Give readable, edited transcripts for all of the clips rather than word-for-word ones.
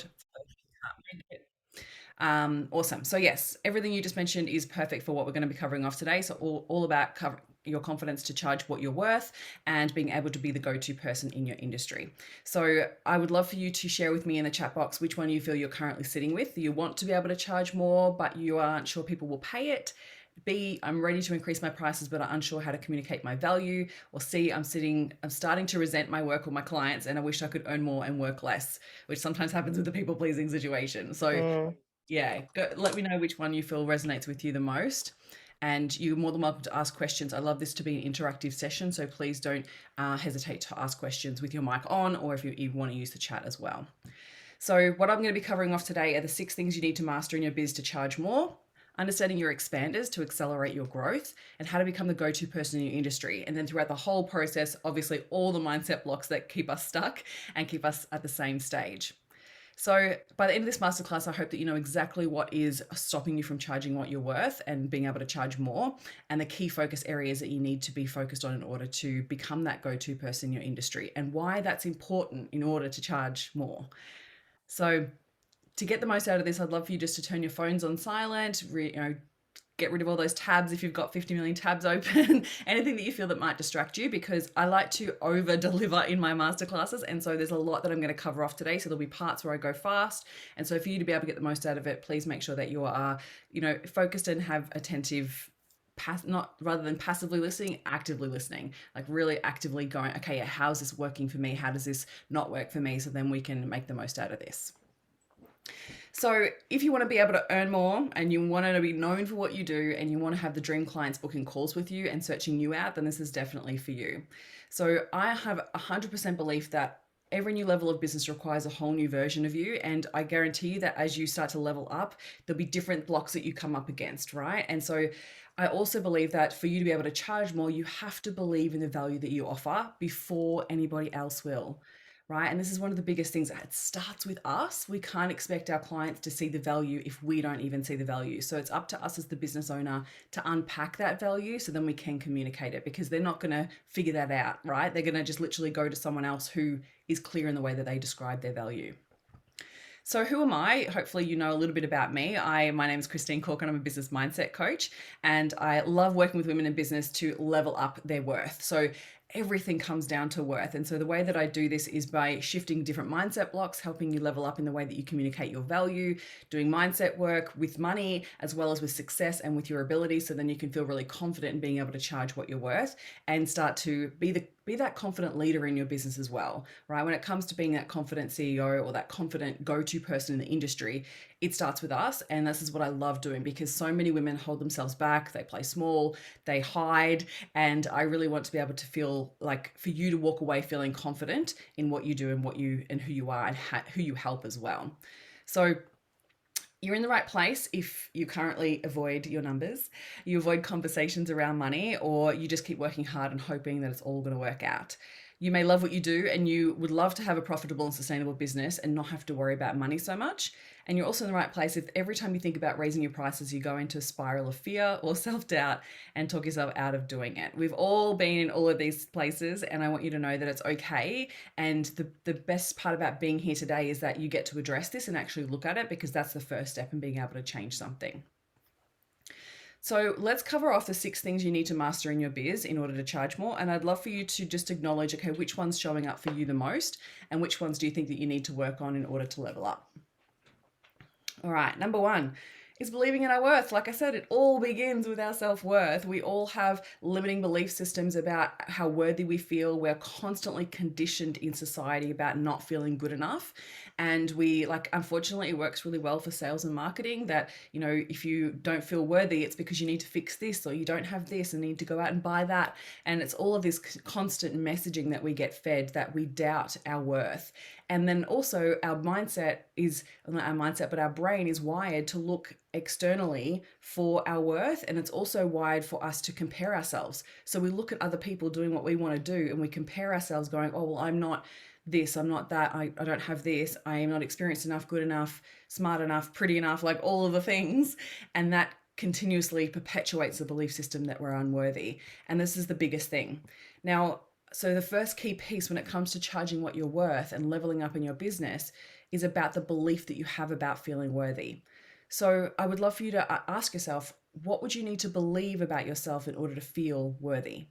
thought. Awesome. So yes, everything you just mentioned is perfect for what we're going to be covering off today. So all about your confidence to charge what you're worth and being able to be the go-to person in your industry. So I would love for you to share with me in the chat box which one you feel you're currently sitting with. You want to be able to charge more, but you aren't sure people will pay it. B, I'm ready to increase my prices, but I'm unsure how to communicate my value. Or C, I'm starting to resent my work or my clients and I wish I could earn more and work less, which sometimes happens with the people pleasing situation. So Mm. yeah, let me know which one you feel resonates with you the most. And you're more than welcome to ask questions. I love this to be an interactive session, so please don't hesitate to ask questions with your mic on, or if you even want to use the chat as well. So, what I'm going to be covering off today are the 6 things you need to master in your biz to charge more, understanding your expanders to accelerate your growth, and how to become the go to person in your industry. And then throughout the whole process, obviously, all the mindset blocks that keep us stuck and keep us at the same stage. So, by the end of this masterclass, I hope that you know exactly what is stopping you from charging what you're worth and being able to charge more, and the key focus areas that you need to be focused on in order to become that go to person in your industry, and why that's important in order to charge more. So, to get the most out of this, I'd love for you just to turn your phones on silent, get rid of all those tabs if you've got 50 million tabs open, anything that you feel that might distract you, because I like to over deliver in my masterclasses. And so there's a lot that I'm going to cover off today. So there'll be parts where I go fast. And so for you to be able to get the most out of it, please make sure that you are, focused and have attentive, not rather than passively listening, actively listening, like really actively going, okay, yeah, how's this working for me? How does this not work for me? So then we can make the most out of this. So, if you want to be able to earn more and you want to be known for what you do and you want to have the dream clients booking calls with you and searching you out, then this is definitely for you. So, I have 100% belief that every new level of business requires a whole new version of you. And I guarantee you that as you start to level up, there'll be different blocks that you come up against, right? And so, I also believe that for you to be able to charge more, you have to believe in the value that you offer before anybody else will, right? And this is one of the biggest things. It starts with us. We can't expect our clients to see the value if we don't even see the value. So it's up to us as the business owner to unpack that value so then we can communicate it, because they're not going to figure that out, right? They're going to just literally go to someone else who is clear in the way that they describe their value. So who am I? Hopefully you know a little bit about me. My name is Christine Cork and I'm a business mindset coach, and I love working with women in business to level up their worth. So everything comes down to worth. And so the way that I do this is by shifting different mindset blocks, helping you level up in the way that you communicate your value, doing mindset work with money as well as with success and with your ability, so then you can feel really confident in being able to charge what you're worth and start to be that confident leader in your business as well, right? When it comes to being that confident CEO or that confident go-to person in the industry, it starts with us. And this is what I love doing, because so many women hold themselves back, they play small, they hide. And I really want to be able to feel like for you to walk away feeling confident in what you do and who you are and who you help as well. So you're in the right place if you currently avoid your numbers, you avoid conversations around money, or you just keep working hard and hoping that it's all going to work out. You may love what you do and you would love to have a profitable and sustainable business and not have to worry about money so much. And you're also in the right place if every time you think about raising your prices, you go into a spiral of fear or self doubt and talk yourself out of doing it. We've all been in all of these places, and I want you to know that it's okay. And the best part about being here today is that you get to address this and actually look at it, because that's the first step in being able to change something. So let's cover off the 6 things you need to master in your biz in order to charge more. And I'd love for you to just acknowledge, okay, which one's showing up for you the most and which ones do you think that you need to work on in order to level up? All right, number one is believing in our worth. Like I said, it all begins with our self worth. We all have limiting belief systems about how worthy we feel. We're constantly conditioned in society about not feeling good enough. And unfortunately, it works really well for sales and marketing that, if you don't feel worthy, it's because you need to fix this, or you don't have this and need to go out and buy that. And it's all of this constant messaging that we get fed that we doubt our worth. And then also our mindset is not our mindset, but our brain is wired to look externally for our worth. And it's also wired for us to compare ourselves. So we look at other people doing what we want to do and we compare ourselves going, oh, well, I'm not this, I'm not that, I don't have this, I am not experienced enough, good enough, smart enough, pretty enough, like all of the things. And that continuously perpetuates the belief system that we're unworthy. And this is the biggest thing. Now, so the first key piece when it comes to charging what you're worth and leveling up in your business is about the belief that you have about feeling worthy. So I would love for you to ask yourself, what would you need to believe about yourself in order to feel worthy?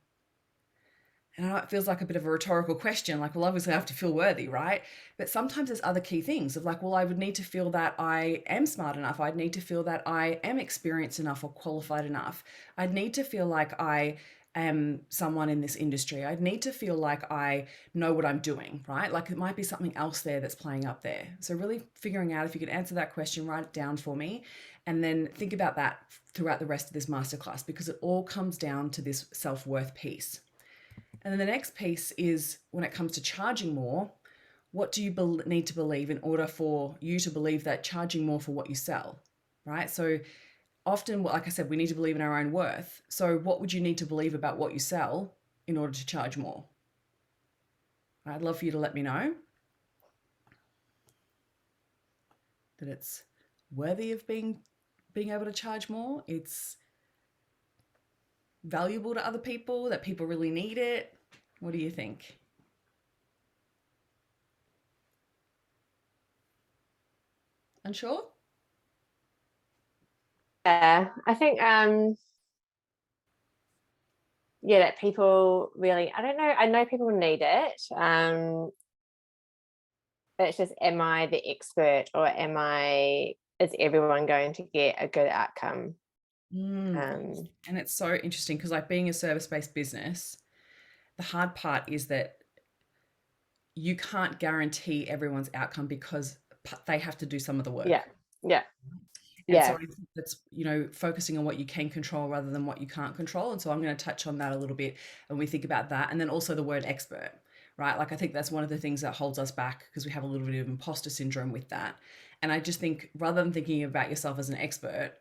And I know it feels like a bit of a rhetorical question, like, well, obviously I have to feel worthy, right? But sometimes there's other key things of like, well, I would need to feel that I am smart enough. I'd need to feel that I am experienced enough or qualified enough. I'd need to feel like I am someone in this industry. I'd need to feel like I know what I'm doing, right? Like it might be something else there that's playing up there. So really figuring out if you could answer that question, write it down for me, and then think about that throughout the rest of this masterclass, because it all comes down to this self-worth piece. And then the next piece is when it comes to charging more, what do you need to believe in order for you to believe that charging more for what you sell, right? So often, like I said, we need to believe in our own worth. So what would you need to believe about what you sell in order to charge more? I'd love for you to let me know that it's worthy of being able to charge more. It's valuable to other people, that people really need it. What do you think? Unsure? Yeah, I think yeah, that people really, I don't know, I know people need it. But it's just, am I the expert, or is everyone going to get a good outcome? Mm. Um, And it's so interesting because, like, being a service-based business, the hard part is that you can't guarantee everyone's outcome because they have to do some of the yeah, work. yeah, And so yeah, I think that's, focusing on what you can control rather than what you can't control. And so I'm going to touch on that a little bit when we think about that. And then also the word expert, right? Like, I think that's one of the things that holds us back because we have a little bit of imposter syndrome with that. And I just think rather than thinking about yourself as an expert,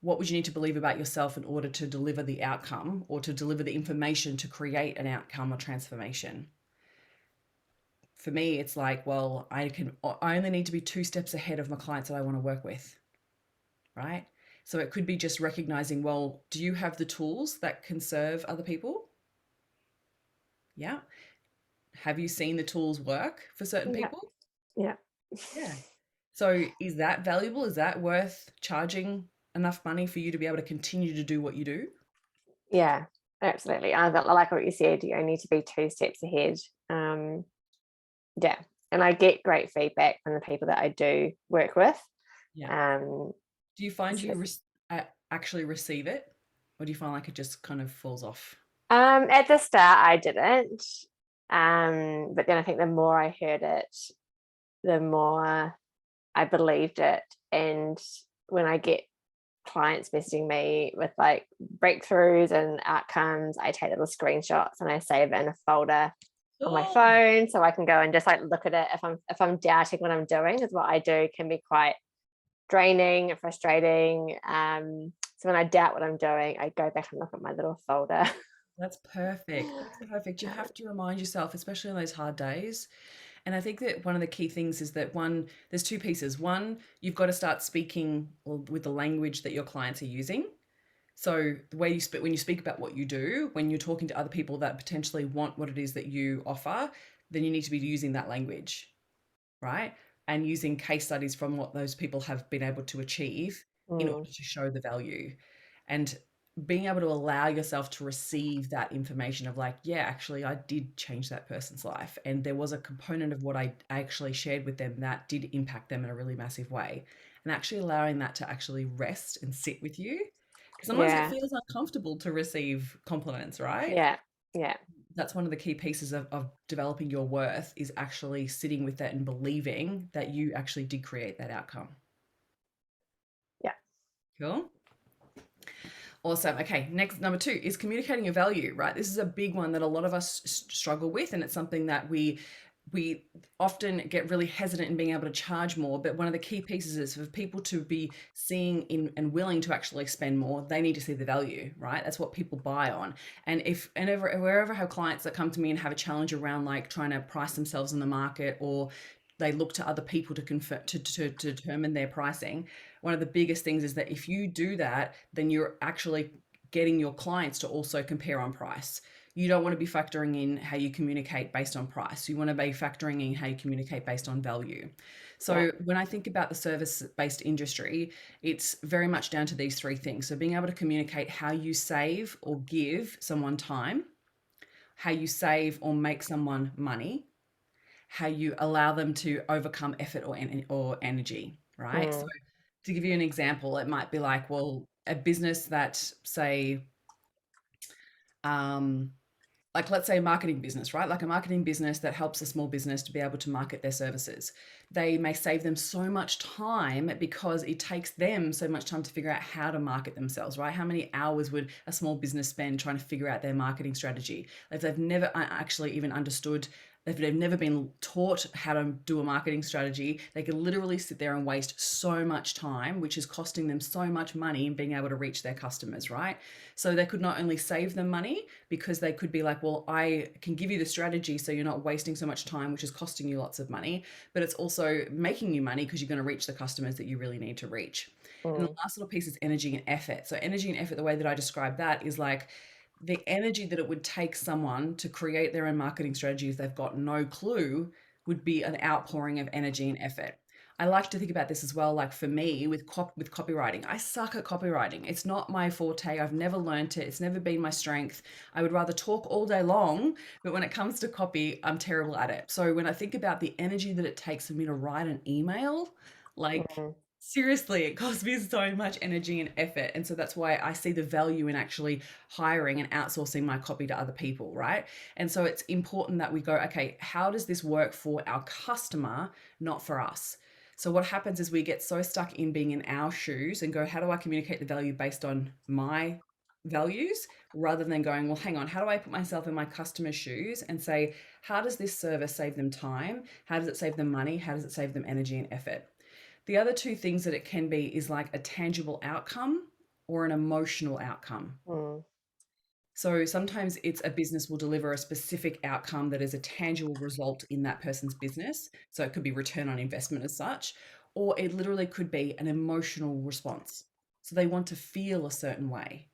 what would you need to believe about yourself in order to deliver the outcome or to deliver the information to create an outcome or transformation? For me, it's like, well, I only need to be 2 steps ahead of my clients that I want to work with, right? So it could be just recognizing, well, do you have the tools that can serve other people? Yeah. Have you seen the tools work for certain yeah, people? yeah, Yeah. So is that valuable? Is that worth charging enough money for you to be able to continue to do what you do? yeah, absolutely. I like what you said. You only need to be 2 steps ahead. Yeah, and I get great feedback from the people that I do work with. Yeah. Um, Do you find so, you actually receive it, or do you find like it just kind of falls off? at the start, I didn't, but then I think the more I heard it, the more I believed it. And when I get clients messaging me with like breakthroughs and outcomes, I take little screenshots and I save it in a folder on my Oh, phone so I can go and just like look at it if I'm doubting what I'm doing, because what I do can be quite draining and frustrating. So when I doubt what I'm doing, I go back and look at my little folder. that's perfect. That's perfect. You have to remind yourself, especially on those hard days. And I think that one of the key things is that one, there's two pieces. One, you've got to start speaking with the language that your clients are using. So the way you speak, when you speak about what you do, when you're talking to other people that potentially want what it is that you offer, then you need to be using that language, right? And using case studies from what those people have been able to achieve in Mm, order to show the value. And being able to allow yourself to receive that information of like, yeah, actually, I did change that person's life. And there was a component of what I actually shared with them that did impact them in a really massive way. And actually allowing that to actually rest and sit with you. Because sometimes it yeah, feels uncomfortable to receive compliments, right? yeah, yeah, That's one of the key pieces of developing your worth is actually sitting with that and believing that you actually did create that outcome. yeah, Cool. Awesome. Okay. Next, number two is communicating your value, right? This is a big one that a lot of us struggle with, and it's something that we often get really hesitant in being able to charge more. But one of the key pieces is for people to be seeing in and willing to actually spend more, they need to see the value, right? That's what people buy on. And if and ever wherever I have clients that come to me and have a challenge around like trying to price themselves in the market, or they look to other people to confirm to determine their pricing, one of the biggest things is that if you do that, then you're actually getting your clients to also compare on price. You don't want to be factoring in how you communicate based on price. You want to be factoring in how you communicate based on value. Yeah. So when I think about the service-based industry, it's very much down to these three things. So being able to communicate how you save or give someone time, how you save or make someone money, how you allow them to overcome effort or energy, right? So Mm, to give you an example, it might be like, well, a business that say, um, like let's say a marketing business, right? Like a marketing business that helps a small business to be able to market their services. They may save them so much time because it takes them so much time to figure out how to market themselves, right? How many hours would a small business spend trying to figure out their marketing strategy? If they've never actually even understood, if they've never been taught how to do a marketing strategy, they can literally sit there and waste so much time, which is costing them so much money in being able to reach their customers, right? So they could not only save them money, because they could be like, well, I can give you the strategy so you're not wasting so much time, which is costing you lots of money, but it's also making you money because you're going to reach the customers that you really need to reach. And the mm, last little piece is energy and effort. So, energy and effort, the way that I describe that is like the energy that it would take someone to create their own marketing strategy if they've got no clue would be an outpouring of energy and effort. I like to think about this as well. Like for me, with copywriting, I suck at copywriting. It's not my forte. I've never learned it. It's never been my strength. I would rather talk all day long, but when it comes to copy, I'm terrible at it. So when I think about the energy that it takes for me to write an email, like mm, seriously, it costs me so much energy and effort. And so that's why I see the value in actually hiring and outsourcing my copy to other people, right? And so it's important that we go, okay, how does this work for our customer, not for us? So what happens is we get so stuck in being in our shoes and go, how do I communicate the value based on my values, rather than going, well, hang on, how do I put myself in my customer's shoes and say, how does this service save them time? How does it save them money? How does it save them energy and effort? The other two things that it can be is like a tangible outcome or an emotional outcome. mm. So sometimes it's a business will deliver a specific outcome that is a tangible result in that person's business. So it could be return on investment as such, or it literally could be an emotional response. So they want to feel a certain way.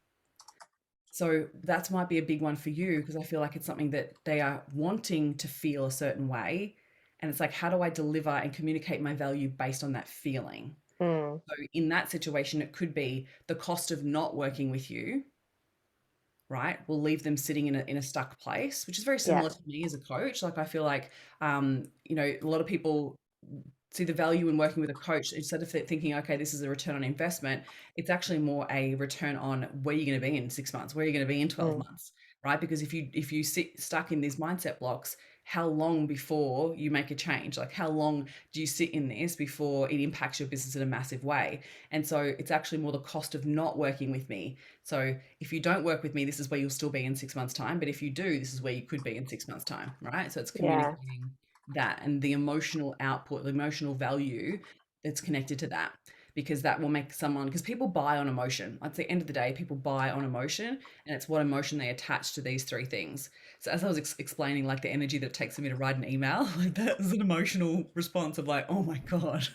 So that might be a big one for you because I feel like it's something that they are wanting to feel a certain way. And it's like, how do I deliver and communicate my value based on that feeling? Mm, So in that situation, it could be the cost of not working with you, right? Will leave them sitting in a stuck place, which is very yeah. similar to me as a coach. Like I feel like, a lot of people see the value in working with a coach instead of thinking, okay, this is a return on investment. It's actually more a return on where you're going to be in 6 months, where you're going to be in 12 Mm, months, right? Because if you sit stuck in these mindset blocks, how long before you make a change? Like how long do you sit in this before it impacts your business in a massive way? And so it's actually more the cost of not working with me. So if you don't work with me, this is where you'll still be in 6 months' time. But if you do, this is where you could be in 6 months' time, right? So it's yeah. communicating that and the emotional output, the emotional value that's connected to that. Because that will make someone, because people buy on emotion. At the end of the day, people buy on emotion, and it's what emotion they attach to these three things. So, as I was explaining, like the energy that it takes for me to write an email, like that is an emotional response of like, oh my God,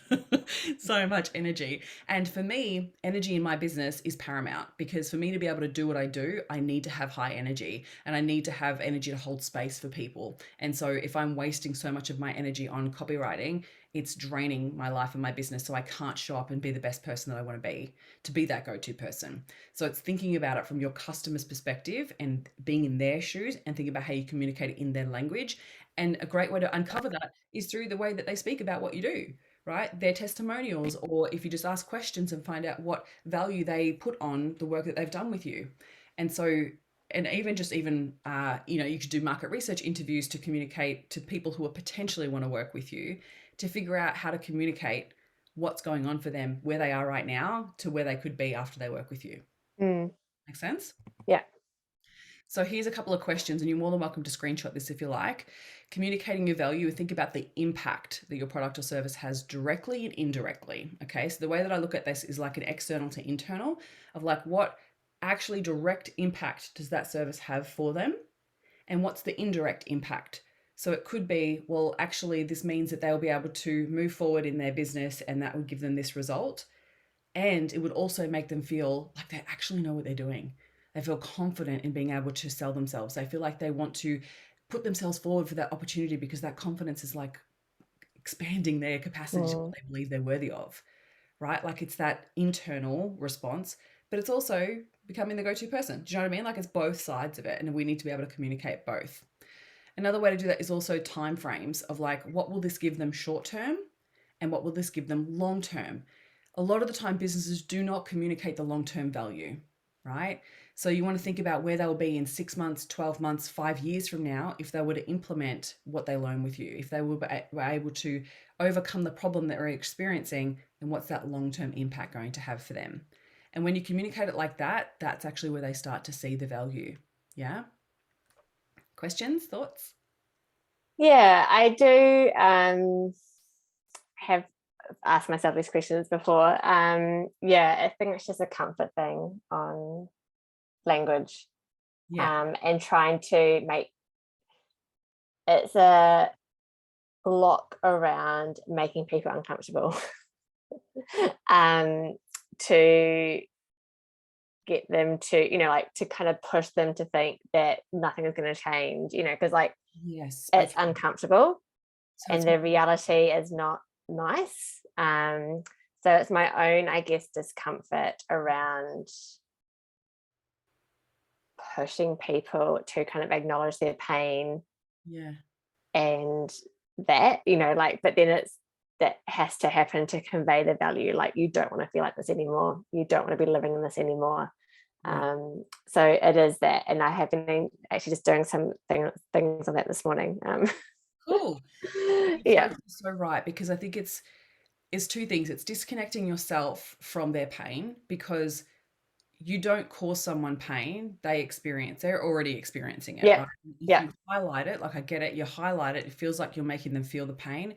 so much energy. And for me, energy in my business is paramount because for me to be able to do what I do, I need to have high energy and I need to have energy to hold space for people. And so if I'm wasting so much of my energy on copywriting, it's draining my life and my business. So I can't show up and be the best person that I want to be that go to person. So it's thinking about it from your customer's perspective and being in their shoes and thinking about how you communicate it in their language. And a great way to uncover that is through the way that they speak about what you do, right? Their testimonials, or if you just ask questions and find out what value they put on the work that they've done with you. And so, and you could do market research interviews to communicate to people who are potentially want to work with you to figure out how to communicate what's going on for them, where they are right now to where they could be after they work with you. Mm, Make sense? yeah. So here's a couple of questions, and you're more than welcome to screenshot this if you like. Communicating your value, and think about the impact that your product or service has directly and indirectly. Okay, so the way that I look at this is like an external to internal of like what actually direct impact does that service have for them, and what's the indirect impact. So it could be, well, actually, this means that they'll be able to move forward in their business, and that would give them this result. And it would also make them feel like they actually know what they're doing. They feel confident in being able to sell themselves. They feel like they want to put themselves forward for that opportunity because that confidence is like expanding their capacity to what Mm. they believe they're worthy of, right? Like it's that internal response, but it's also becoming the go-to person. Do you know what I mean? Like it's both sides of it, and we need to be able to communicate both. Another way to do that is also time frames of like, what will this give them short term and what will this give them long term? A lot of the time, businesses do not communicate the long term value, right? So you want to think about where they'll be in 6 months, 12 months, 5 years from now if they were to implement what they learn with you, if they were able to overcome the problem that they're experiencing, then what's that long term impact going to have for them? And when you communicate it like that, that's actually where they start to see the value. Yeah. Questions, thoughts? Yeah, I do have asked myself these questions before. Yeah, I think it's just a comfort thing on language, Yeah. and trying to make it's a block around making people uncomfortable, um, to get them to, like to kind of push them to think that nothing is going to change, because like Yes. it's Okay. uncomfortable So and it's the reality is not nice. So it's my own, I guess, discomfort around pushing people to kind of acknowledge their pain, yeah. and that, like, but then it's that has to happen to convey the value. Like, you don't want to feel like this anymore. You don't want to be living in this anymore. Yeah. So it is that, and I have been actually just doing some things on that this morning. Cool. Yeah, You're so right because I think it's two things. It's disconnecting yourself from their pain because you don't cause someone pain, they experience. They're already experiencing it, yeah, right? If yeah, you highlight it, like I get it, you highlight it, it feels like you're making them feel the pain.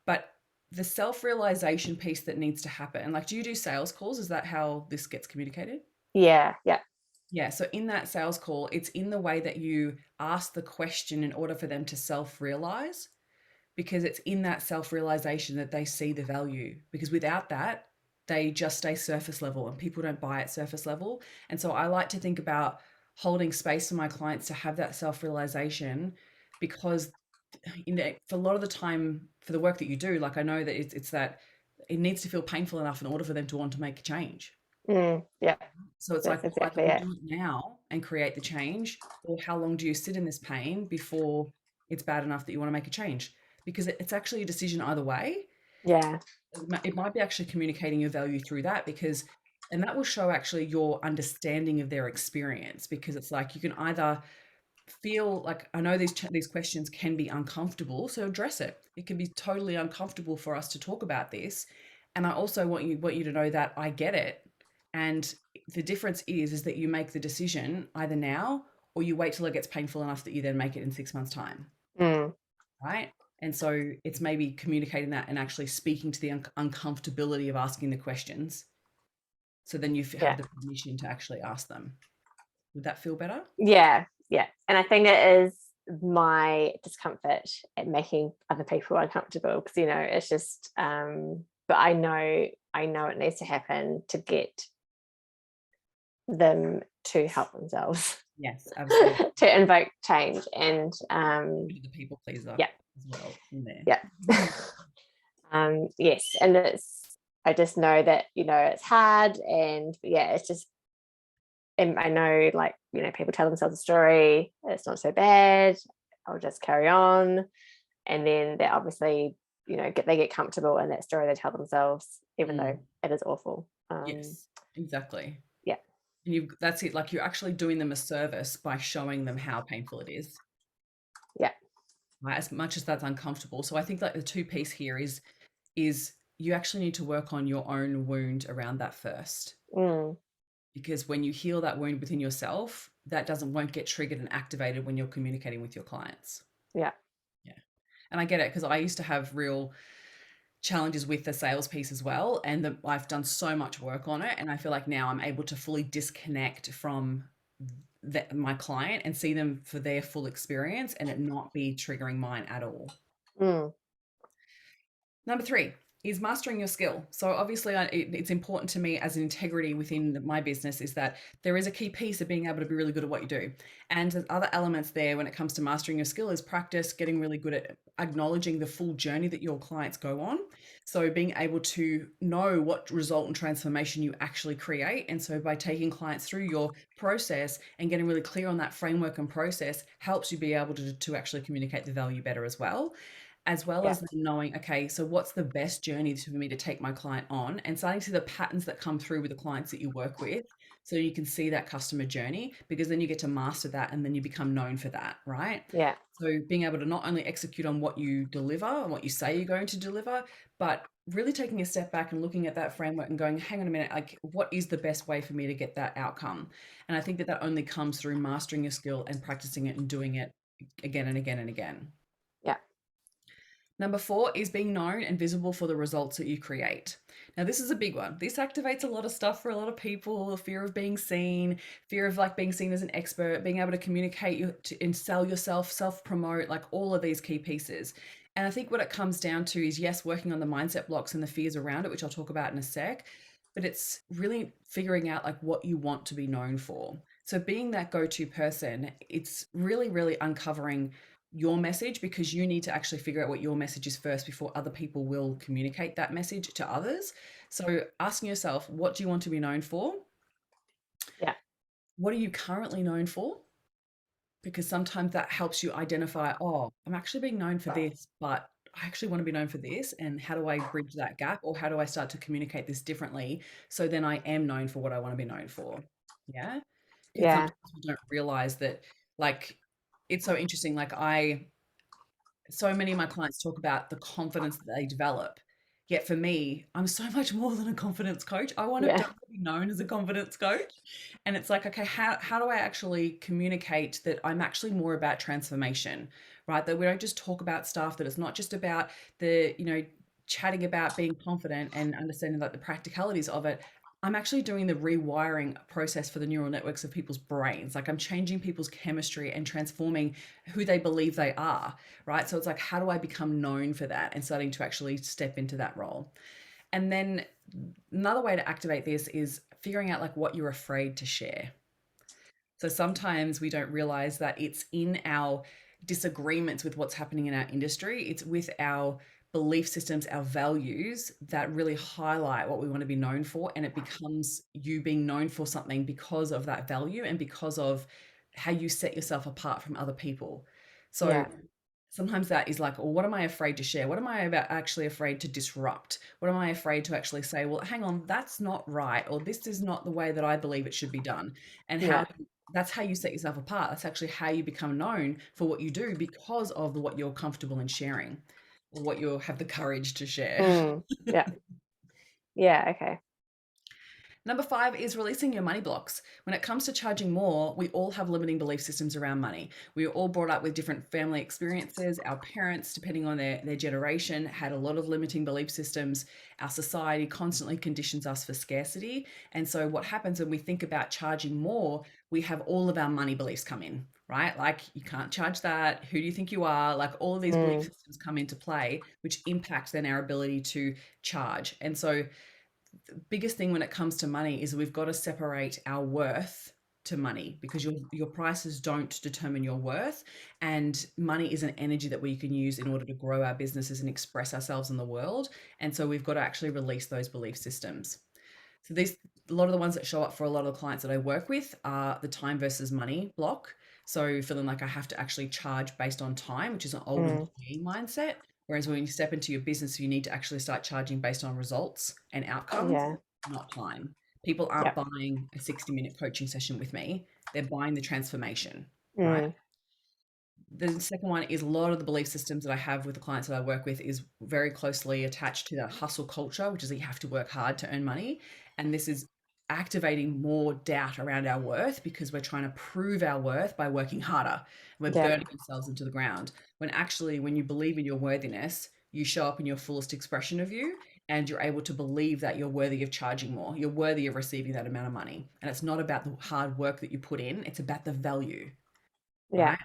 But the self-realization piece that needs to happen, like, do you do sales calls? Is that how this gets communicated? yeah, yeah. Yeah. So in that sales call, it's in the way that you ask the question in order for them to self-realize, because it's in that self-realization that they see the value. Because without that, they just stay surface level and people don't buy at surface level. And so I like to think about holding space for my clients to have that self-realization because for a lot of the time for the work that you do, like I know that it's that it needs to feel painful enough in order for them to want to make a change. Yeah, So it's like, that's well, either exactly we it. do it now and create the change, or how long do you sit in this pain before it's bad enough that you want to make a change? Because it's actually a decision either way. Yeah. It might be actually communicating your value through that because, and that will show actually your understanding of their experience because it's like you can either feel like I know these questions can be uncomfortable, so address it. It can be totally uncomfortable for us to talk about this, and I also want you to know that I get it. And the difference is that you make the decision either now or you wait till it gets painful enough that you then make it in 6 months' time, Mm, right? And so it's maybe communicating that and actually speaking to the uncomfortability of asking the questions. So then you have yeah. the permission to actually ask them. Would that feel better? Yeah, yeah. And I think it is my discomfort at making other people uncomfortable because, it's just but I know it needs to happen to get them to help themselves, Yes, absolutely. to invoke change. And Bit of the people pleaser yeah, as well in there. yeah. Yes. And I just know that, it's hard, and yeah, it's just, and I know, like, people tell themselves a story, it's not so bad, I'll just carry on. And then they obviously, they get comfortable in that story they tell themselves, even though Mm, it is awful. yes, exactly. Yeah, And that's it. Like you're actually doing them a service by showing them how painful it is, yeah, right? As much as that's uncomfortable. So I think like the two piece here is you actually need to work on your own wound around that first. mm, Because when you heal that wound within yourself, that doesn't won't get triggered and activated when you're communicating with your clients. yeah, Yeah. And I get it because I used to have real challenges with the sales piece as well. And I've done so much work on it. And I feel like now I'm able to fully disconnect from my client and see them for their full experience and it not be triggering mine at all. mm, Number three is mastering your skill. So obviously, it's important to me as an integrity within my business is that there is a key piece of being able to be really good at what you do, and there's other elements there when it comes to mastering your skill is practice, getting really good at acknowledging the full journey that your clients go on. So being able to know what result and transformation you actually create, and so by taking clients through your process and getting really clear on that framework and process helps you be able to actually communicate the value better as well Yeah. as then knowing, okay, so what's the best journey for me to take my client on and starting to see the patterns that come through with the clients that you work with. So you can see that customer journey because then you get to master that and then you become known for that, right? Yeah. So being able to not only execute on what you deliver and what you say you're going to deliver, but really taking a step back and looking at that framework and going, hang on a minute, like what is the best way for me to get that outcome? And I think that that only comes through mastering your skill and practicing it and doing it again and again and again. Yeah. Number four is being known and visible for the results that you create. Now, this is a big one. This activates a lot of stuff for a lot of people, the fear of being seen, fear of like being seen as an expert, being able to communicate and sell yourself, self promote, like all of these key pieces. And I think what it comes down to is yes, working on the mindset blocks and the fears around it, which I'll talk about in a sec, but it's really figuring out like what you want to be known for. So being that go-to person, it's really, really uncovering your message because you need to actually figure out what your message is first before other people will communicate that message to others. So asking yourself, what do you want to be known for? Yeah. What are you currently known for? Because sometimes that helps you identify, oh, I'm actually being known for this, but I actually want to be known for this. And how do I bridge that gap? Or how do I start to communicate this differently? So then I am known for what I want to be known for. Yeah. Because Yeah. sometimes we don't realize that, like, it's so interesting. So many of my clients talk about the confidence that they develop. Yet for me, I'm so much more than a confidence coach. Yeah. Don't want to be known as a confidence coach. And it's like, okay, how do I actually communicate that I'm actually more about transformation, right? That we don't just talk about stuff, that it's not just about chatting about being confident and understanding like the practicalities of it. I'm actually doing the rewiring process for the neural networks of people's brains. Like I'm changing people's chemistry and transforming who they believe they are, right? So it's like, how do I become known for that and starting to actually step into that role? And then another way to activate this is figuring out like what you're afraid to share. So sometimes we don't realize that it's in our disagreements with what's happening in our industry, it's with our belief systems, our values that really highlight what we want to be known for. And it becomes you being known for something because of that value and because of how you set yourself apart from other people. So Yeah. sometimes that is like, well, what am I afraid to share? What am I about actually afraid to disrupt? What am I afraid to actually say, well, hang on, that's not right, or this is not the way that I believe it should be done. And how Yeah. that's how you set yourself apart. That's actually how you become known for what you do because of what you're comfortable in sharing or what you have the courage to share. Mm. Yeah. Yeah. Okay. Number five is releasing your money blocks. When it comes to charging more, we all have limiting belief systems around money. We were all brought up with different family experiences. Our parents, depending on their generation, had a lot of limiting belief systems. Our society constantly conditions us for scarcity. And so, what happens when we think about charging more, we have all of our money beliefs come in, right? Like, you can't charge that. Who do you think you are? Like, all of these belief Mm. systems come into play, which impacts then our ability to charge. And so, biggest thing when it comes to money is we've got to separate our worth to money because your prices don't determine your worth, and money is an energy that we can use in order to grow our businesses and express ourselves in the world. And so we've got to actually release those belief systems. So these a lot of the ones that show up for a lot of the clients that I work with are the time versus money block. So feeling like I have to actually charge based on time, which is an old Mm. employee mindset. Whereas when you step into your business, you need to actually start charging based on results and outcomes, Yeah. not time. People aren't Yeah. buying a 60-minute coaching session with me. They're buying the transformation, right? Mm. The second one is a lot of the belief systems that I have with the clients that I work with is very closely attached to that hustle culture, which is that you have to work hard to earn money. And this is activating more doubt around our worth because we're trying to prove our worth by working harder. We're Yeah. burning ourselves into the ground. When actually, when you believe in your worthiness, you show up in your fullest expression of you and you're able to believe that you're worthy of charging more. You're worthy of receiving that amount of money. And it's not about the hard work that you put in, it's about the value, Yeah. right?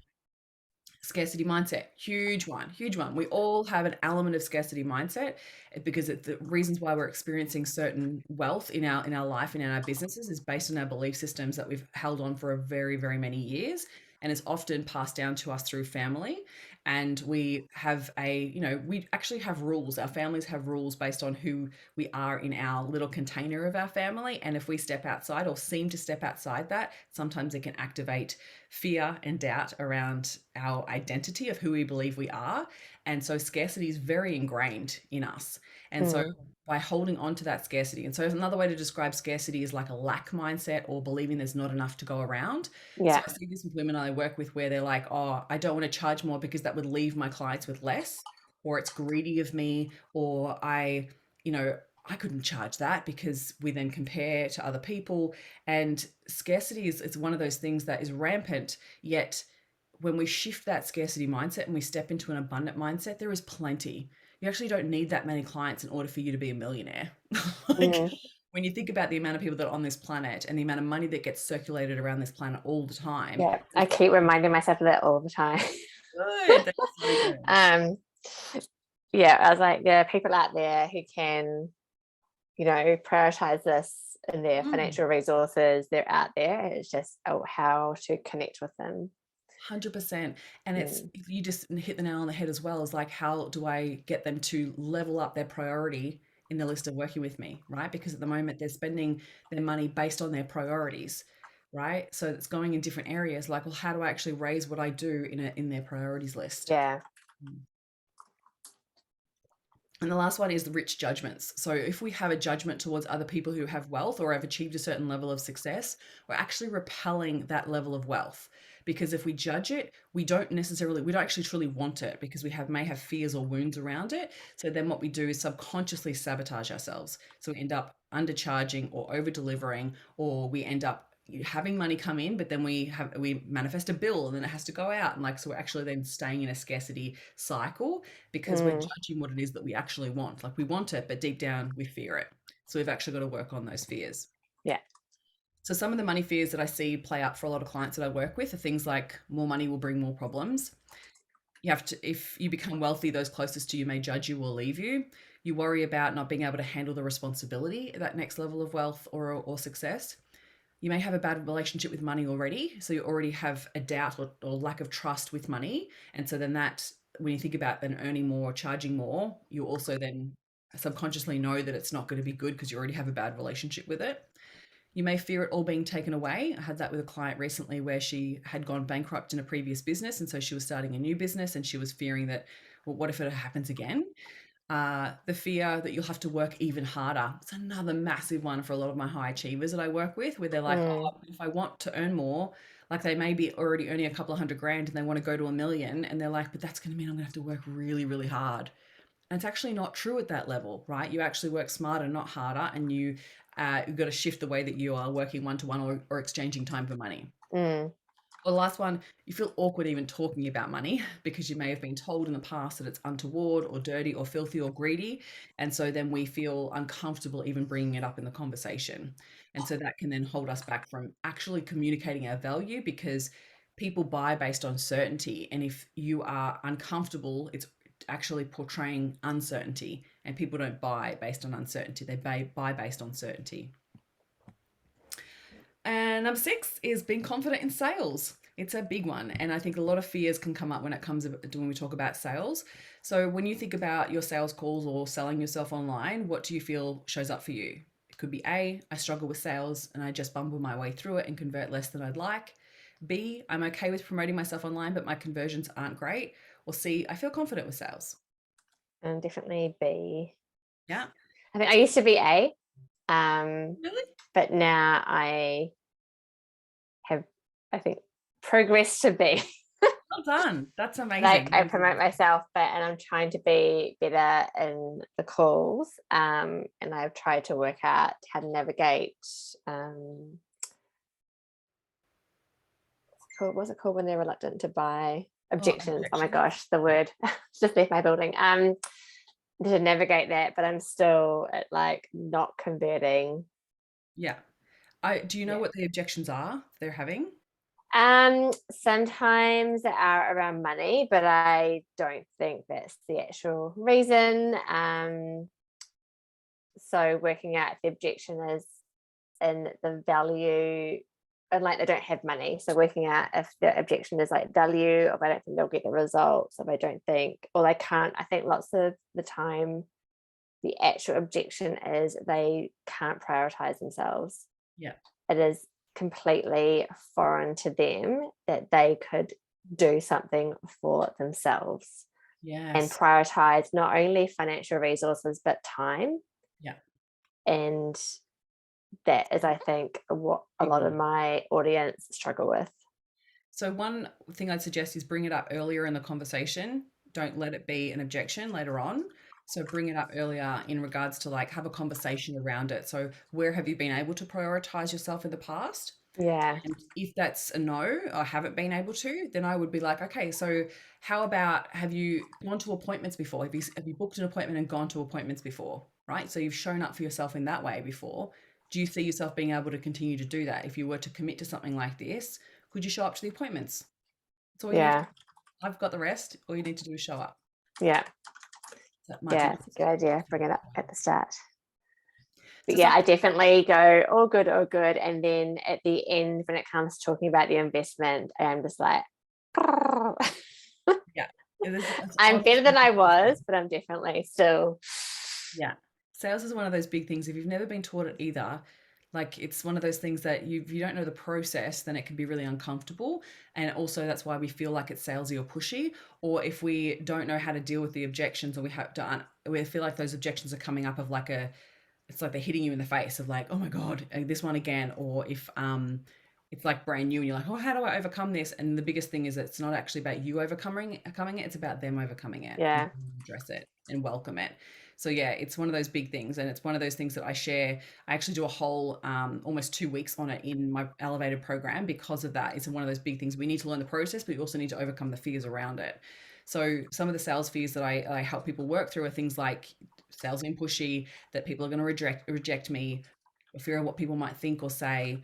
Scarcity mindset, huge one, huge one. We all have an element of scarcity mindset because the reasons why we're experiencing certain wealth in our life and in our businesses is based on our belief systems that we've held on for a very, very many years. And it's often passed down to us through family. And we have we actually have rules. Our families have rules based on who we are in our little container of our family. And if we step outside or seem to step outside that, sometimes it can activate fear and doubt around our identity of who we believe we are. And so scarcity is very ingrained in us. And so Mm, by holding on to that scarcity, and so another way to describe scarcity is like a lack mindset or believing there's not enough to go around. So yeah. I see this with women I work with where they're like, oh, I don't want to charge more because that would leave my clients with less, or it's greedy of me, or you know, I couldn't charge that because we then compare to other people. And scarcity is it's one of those things that is rampant, yet when we shift that scarcity mindset and we step into an abundant mindset, there is plenty. You actually don't need that many clients in order for you to be a millionaire. Like Mm, when you think about the amount of people that are on this planet and the amount of money that gets circulated around this planet all the time, yeah. I keep reminding myself of that all the time. good. That's so good. um, yeah, I was like, there are people out there who can, prioritize this in their Mm. financial resources. They're out there. It's just how to connect with them. 100%. And it's Mm, you just hit the nail on the head as well, is like how do I get them to level up their priority in the list of working with me, right? Because at the moment they're spending their money based on their priorities, right? So it's going in different areas like, well, how do I actually raise what I do in their priorities list? yeah, Mm. And the last one is the rich judgments. So if we have a judgment towards other people who have wealth or have achieved a certain level of success, we're actually repelling that level of wealth. Because if we judge it, we don't actually truly want it because may have fears or wounds around it. So then what we do is subconsciously sabotage ourselves. So we end up undercharging or over delivering, or we end up having money come in, but then we manifest a bill and then it has to go out. And like, so we're actually then staying in a scarcity cycle because we're mm, judging what it is that we actually want. Like we want it, but deep down we fear it. So we've actually got to work on those fears. yeah, So some of the money fears that I see play out for a lot of clients that I work with are things like more money will bring more problems. If you become wealthy, those closest to you may judge you or leave you. You worry about not being able to handle the responsibility at that next level of wealth or success. You may have a bad relationship with money already. So you already have a doubt or lack of trust with money. And so then when you think about then earning more, charging more, you also then subconsciously know that it's not going to be good because you already have a bad relationship with it. You may fear it all being taken away. I had that with a client recently where she had gone bankrupt in a previous business. And so she was starting a new business and she was fearing that, well, what if it happens again? The fear that you'll have to work even harder. It's another massive one for a lot of my high achievers that I work with, where they're like, mm, oh, if I want to earn more, like they may be already earning a couple of hundred grand and they want to go to a million, and they're like, but that's going to mean I'm going to have to work really, really hard. And it's actually not true at that level, right? You actually work smarter, not harder, and you've got to shift the way that you are working one to one or exchanging time for money. mm, Or the last one, you feel awkward even talking about money because you may have been told in the past that it's untoward or dirty or filthy or greedy. And so then we feel uncomfortable even bringing it up in the conversation. And so that can then hold us back from actually communicating our value because people buy based on certainty. And if you are uncomfortable, it's actually portraying uncertainty. And people don't buy based on uncertainty, they buy based on certainty. And number six is being confident in sales. It's a big one. And I think a lot of fears can come up when we talk about sales. So when you think about your sales calls or selling yourself online, what do you feel shows up for you? It could be A, I struggle with sales and I just bumble my way through it and convert less than I'd like. B, I'm okay with promoting myself online, but my conversions aren't great. Or C, I feel confident with sales. and definitely B. Yeah. I think I used to be A, um, Really? but now I have, I think, progressed to B. Well done. That's Like amazing. I promote myself, and I'm trying to be better in the calls. And I've tried to work out how to navigate. What's it called when they're reluctant to buy Oh, objections? Oh my objections. gosh, the word just left my building. To navigate that, but I'm still at like not converting. Yeah. Do you know Yeah. what the objections are they're having? Sometimes they are around money, but I don't think that's the actual reason. So working out if the objection is in the value, and like they don't have money. So working out if the objection is like value, or if I don't think they'll get the results, if I don't think, or they can't. I think lots of the time the actual objection is they can't prioritize themselves. Yeah. It is completely foreign to them that they could do something for themselves and Yes. prioritize not only financial resources but time. Yeah. And that is, I think, what a Big lot of one. my audience struggle with. So one thing I'd suggest is bring it up earlier in the conversation. Don't let it be an objection later on. So bring it up earlier in regards to like have a conversation around it. So where have you been able to prioritize yourself in the past? Yeah. And if that's a no, I haven't been able to, then I would be like, okay, so how about have you gone to appointments before? Have you booked an appointment and gone to appointments before? Right? So you've shown up for yourself in that way before. Do you see yourself being able to continue to do that? If you were to commit to something like this, could you show up to the appointments? That's all you need to Yeah. do. I've got the rest. All you need to do is show up. Yeah. So that might be Yeah. It's a good idea. Bring it up at the start. But so yeah, I something. definitely go, all good, all good. And then at the end, when it comes to talking about the investment, I'm just like, Yeah. It's I'm better honestly. than I was, but I'm definitely still. Yeah. Sales is one of those big things. If you've never been taught it either, like it's one of those things that if you don't know the process, then it can be really uncomfortable. And also that's why we feel like it's salesy or pushy. Or if we don't know how to deal with the objections or we feel like those objections are coming up of like it's like they're hitting you in the face of like, oh my God, this one again. Or if it's like brand new and you're like, oh, how do I overcome this? And the biggest thing is it's not actually about you overcoming it, it's about them overcoming it and Yeah. address it and welcome it. So yeah, it's one of those big things, and it's one of those things that I share. I actually do a whole almost 2 weeks on it in my elevated program because of that. It's one of those big things. We need to learn the process, but we also need to overcome the fears around it. So some of the sales fears that I help people work through are things like sales being pushy, that people are going to reject me, fear of what people might think or say,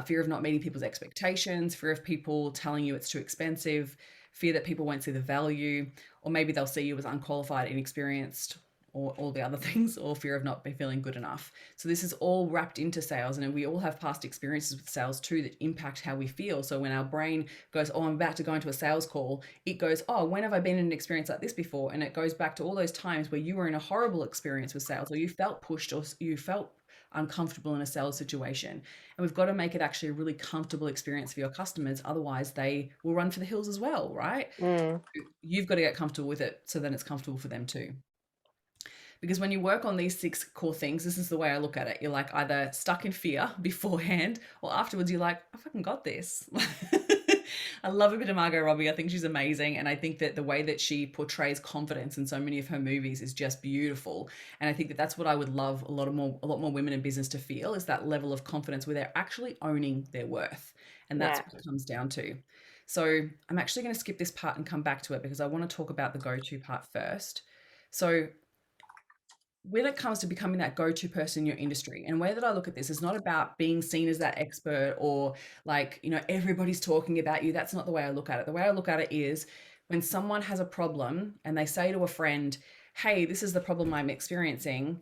fear of not meeting people's expectations, fear of people telling you it's too expensive, fear that people won't see the value, or maybe they'll see you as unqualified, inexperienced, or all the other things, or fear of not be feeling good enough. So this is all wrapped into sales, and we all have past experiences with sales too that impact how we feel. So when our brain goes, oh, I'm about to go into a sales call, it goes, oh, when have I been in an experience like this before? And it goes back to all those times where you were in a horrible experience with sales, or you felt pushed, or you felt uncomfortable in a sales situation. And we've got to make it actually a really comfortable experience for your customers. Otherwise, they will run for the hills as well, right? Mm. You've got to get comfortable with it so then it's comfortable for them too. Because when you work on these 6 core things, this is the way I look at it. You're like either stuck in fear beforehand, or afterwards you're like, I fucking got this. I love a bit of Margot Robbie. I think she's amazing. And I think that the way that she portrays confidence in so many of her movies is just beautiful. And I think that that's what I would love a lot more women in business to feel, is that level of confidence where they're actually owning their worth. And that's Yeah. what it comes down to. So I'm actually going to skip this part and come back to it because I want to talk about the go-to part first. So when it comes to becoming that go-to person in your industry, and the way that I look at this is not about being seen as that expert or like, everybody's talking about you. That's not the way I look at it. The way I look at it is when someone has a problem and they say to a friend, hey, this is the problem I'm experiencing.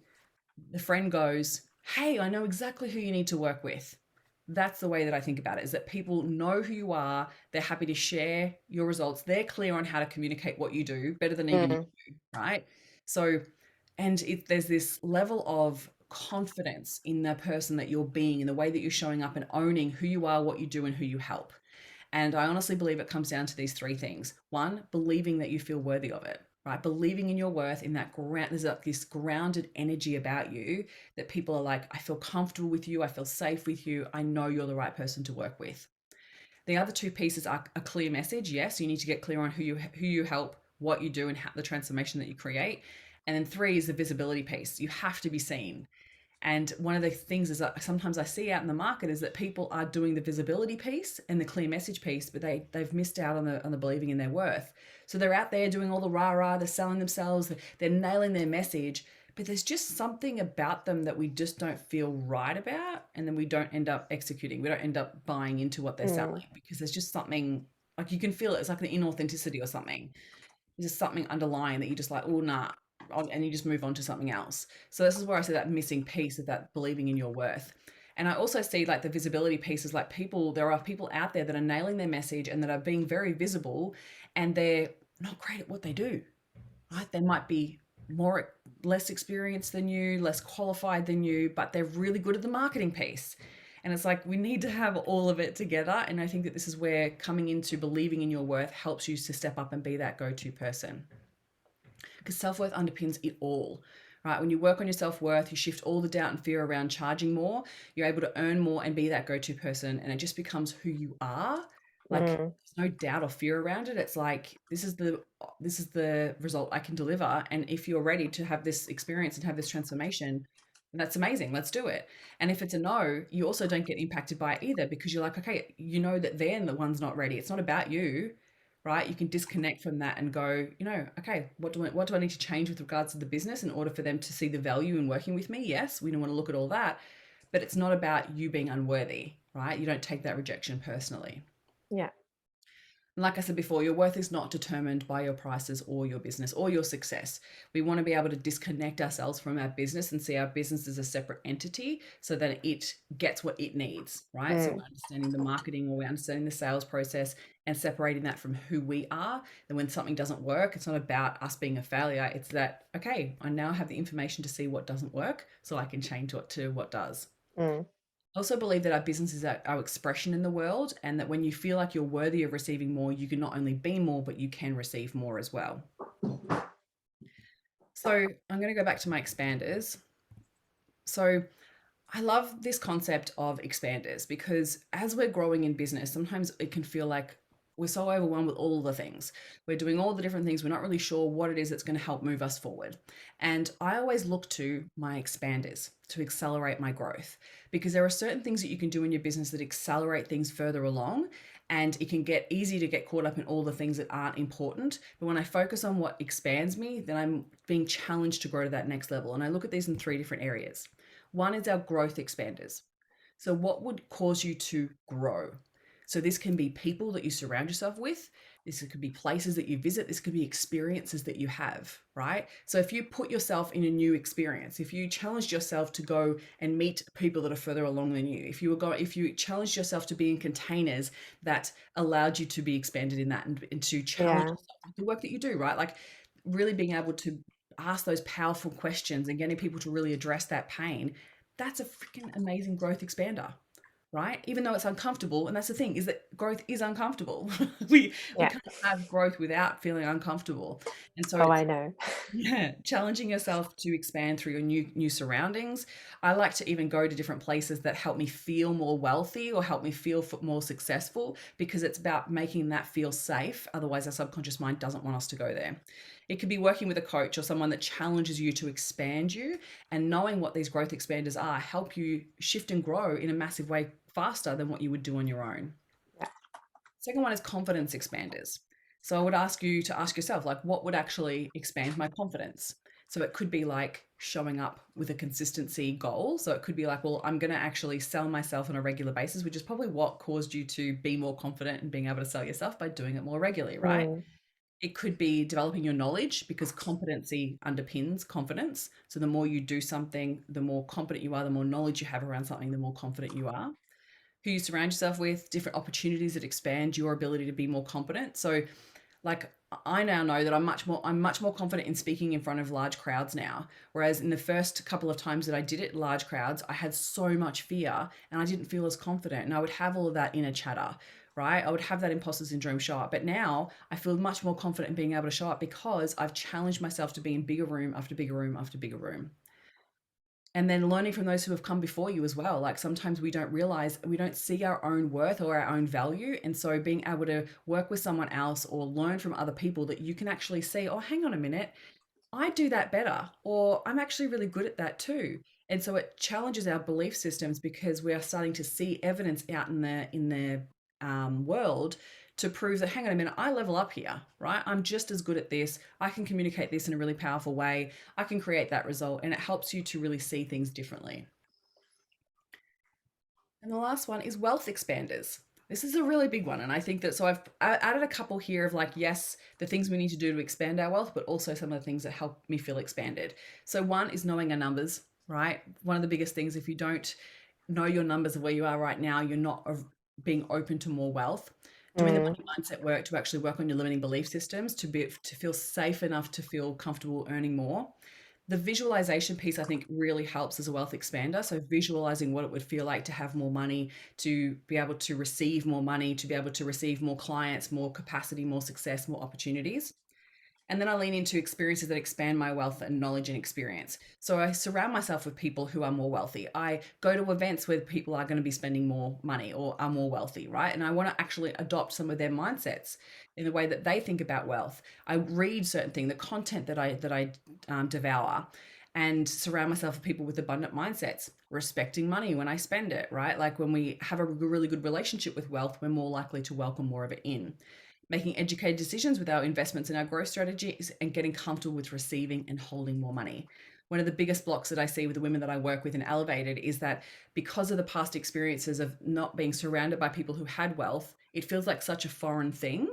The friend goes, hey, I know exactly who you need to work with. That's the way that I think about it, is that people know who you are. They're happy to share your results. They're clear on how to communicate what you do better than even you Mm. do, right? So, and there's this level of confidence in the person that you're being, in the way that you're showing up and owning who you are, what you do, and who you help. And I honestly believe it comes down to these 3 things. One, believing that you feel worthy of it, right? Believing in your worth, in that there's like this grounded energy about you that people are like, I feel comfortable with you. I feel safe with you. I know you're the right person to work with. The other 2 pieces are a clear message. Yes, you need to get clear on who you help, what you do, and how, the transformation that you create. And then 3 is the visibility piece. You have to be seen. And one of the things is that sometimes I see out in the market is that people are doing the visibility piece and the clear message piece, but they've missed out on the believing in their worth. So they're out there doing all the rah rah, they're selling themselves, they're nailing their message, but there's just something about them that we just don't feel right about. And then we don't end up executing. We don't end up buying into what they're selling Mm, because there's just something like you can feel it. It's like an inauthenticity or something. There's just something underlying that you just like, oh, nah. And you just move on to something else. So this is where I see that missing piece of that believing in your worth. And I also see like the visibility pieces, like people, there are people out there that are nailing their message and that are being very visible and they're not great at what they do, right? They might be more less experienced than you, less qualified than you, but they're really good at the marketing piece. And it's like we need to have all of it together. And I think that this is where coming into believing in your worth helps you to step up and be that go-to person because self-worth underpins it all, right? When you work on your self-worth, you shift all the doubt and fear around charging more, you're able to earn more and be that go-to person, and it just becomes who you are. Like mm, there's no doubt or fear around it. It's like this is the result I can deliver, and if you're ready to have this experience and have this transformation, then that's amazing, let's do it. And if it's a no, you also don't get impacted by it either because you're like, okay, you know that they're the one's not ready, it's not about you, right? You can disconnect from that and go, okay, what do I need to change with regards to the business in order for them to see the value in working with me? Yes, we don't want to look at all that, but it's not about you being unworthy, right? You don't take that rejection personally. yeah. And like I said before, your worth is not determined by your prices or your business or your success. We want to be able to disconnect ourselves from our business and see our business as a separate entity so that it gets what it needs, right? So Mm, we're understanding the marketing or we're understanding the sales process and separating that from who we are. Then when something doesn't work, it's not about us being a failure. It's that, okay, I now have the information to see what doesn't work so I can change what to what does. mm, I also believe that our business is our expression in the world, and that when you feel like you're worthy of receiving more, you can not only be more, but you can receive more as well. So I'm going to go back to my expanders. So I love this concept of expanders because as we're growing in business, sometimes it can feel like we're so overwhelmed with all the things. We're doing all the different things. We're not really sure what it is that's going to help move us forward. And I always look to my expanders to accelerate my growth because there are certain things that you can do in your business that accelerate things further along. And it can get easy to get caught up in all the things that aren't important. But when I focus on what expands me, then I'm being challenged to grow to that next level. And I look at these in three different areas. One is our growth expanders. So, what would cause you to grow? So, this can be people that you surround yourself with. This could be places that you visit. This could be experiences that you have, right? So, if you put yourself in a new experience, if you challenged yourself to go and meet people that are further along than you, if you challenged yourself to be in containers that allowed you to be expanded in that and to challenge yeah. yourself with the work that you do, right? Like really being able to ask those powerful questions and getting people to really address that pain, that's a freaking amazing growth expander, right? Even though it's uncomfortable, and that's the thing is that growth is uncomfortable. we Yeah. can't have growth without feeling uncomfortable, and so Oh, it's I know. yeah, challenging yourself to expand through your new surroundings. I like to even go to different places that help me feel more wealthy or help me feel more successful because it's about making that feel safe. Otherwise, our subconscious mind doesn't want us to go there. It could be working with a coach or someone that challenges you to expand you, and knowing what these growth expanders are help you shift and grow in a massive way faster than what you would do on your own. Yeah. Second one is confidence expanders. So I would ask you to ask yourself, like, what would actually expand my confidence? So it could be like showing up with a consistency goal. So it could be like, well, I'm going to actually sell myself on a regular basis, which is probably what caused you to be more confident in being able to sell yourself by doing it more regularly, right? Mm, It could be developing your knowledge because competency underpins confidence. So the more you do something, the more competent you are, the more knowledge you have around something, the more confident you are. Who you surround yourself with, different opportunities that expand your ability to be more competent. So like I now know that I'm much more confident in speaking in front of large crowds now. Whereas in the first couple of times that I did it large crowds, I had so much fear and I didn't feel as confident. And I would have all of that inner chatter, right? I would have that imposter syndrome show up. But now I feel much more confident in being able to show up because I've challenged myself to be in bigger room after bigger room after bigger room. And then learning from those who have come before you as well. Like sometimes we don't realize, we don't see our own worth or our own value. And so being able to work with someone else or learn from other people that you can actually see, oh, hang on a minute, I do that better, or I'm actually really good at that too. And so it challenges our belief systems because we are starting to see evidence out in the world to prove that, hang on a minute, I level up here, right? I'm just as good at this. I can communicate this in a really powerful way. I can create that result, and it helps you to really see things differently. And the last one is wealth expanders. This is a really big one. And I think that, so I've added a couple here of like, yes, the things we need to do to expand our wealth, but also some of the things that help me feel expanded. So one is knowing our numbers, right? One of the biggest things, if you don't know your numbers of where you are right now, you're not being open to more wealth. Doing the Mm. money mindset work to actually work on your limiting belief systems to feel safe enough to feel comfortable earning more. The visualization piece, I think, really helps as a wealth expander. So, visualizing what it would feel like to have more money, to be able to receive more money, to be able to receive more clients, more capacity, more success, more opportunities. And then I lean into experiences that expand my wealth and knowledge and experience. So I surround myself with people who are more wealthy. I go to events where people are going to be spending more money or are more wealthy, right? And I want to actually adopt some of their mindsets in the way that they think about wealth. I read certain things, the content that I devour, and surround myself with people with abundant mindsets, respecting money when I spend it, right? Like when we have a really good relationship with wealth, we're more likely to welcome more of it in. Making educated decisions with our investments and our growth strategies, and getting comfortable with receiving and holding more money. One of the biggest blocks that I see with the women that I work with in Elevated is that because of the past experiences of not being surrounded by people who had wealth, it feels like such a foreign thing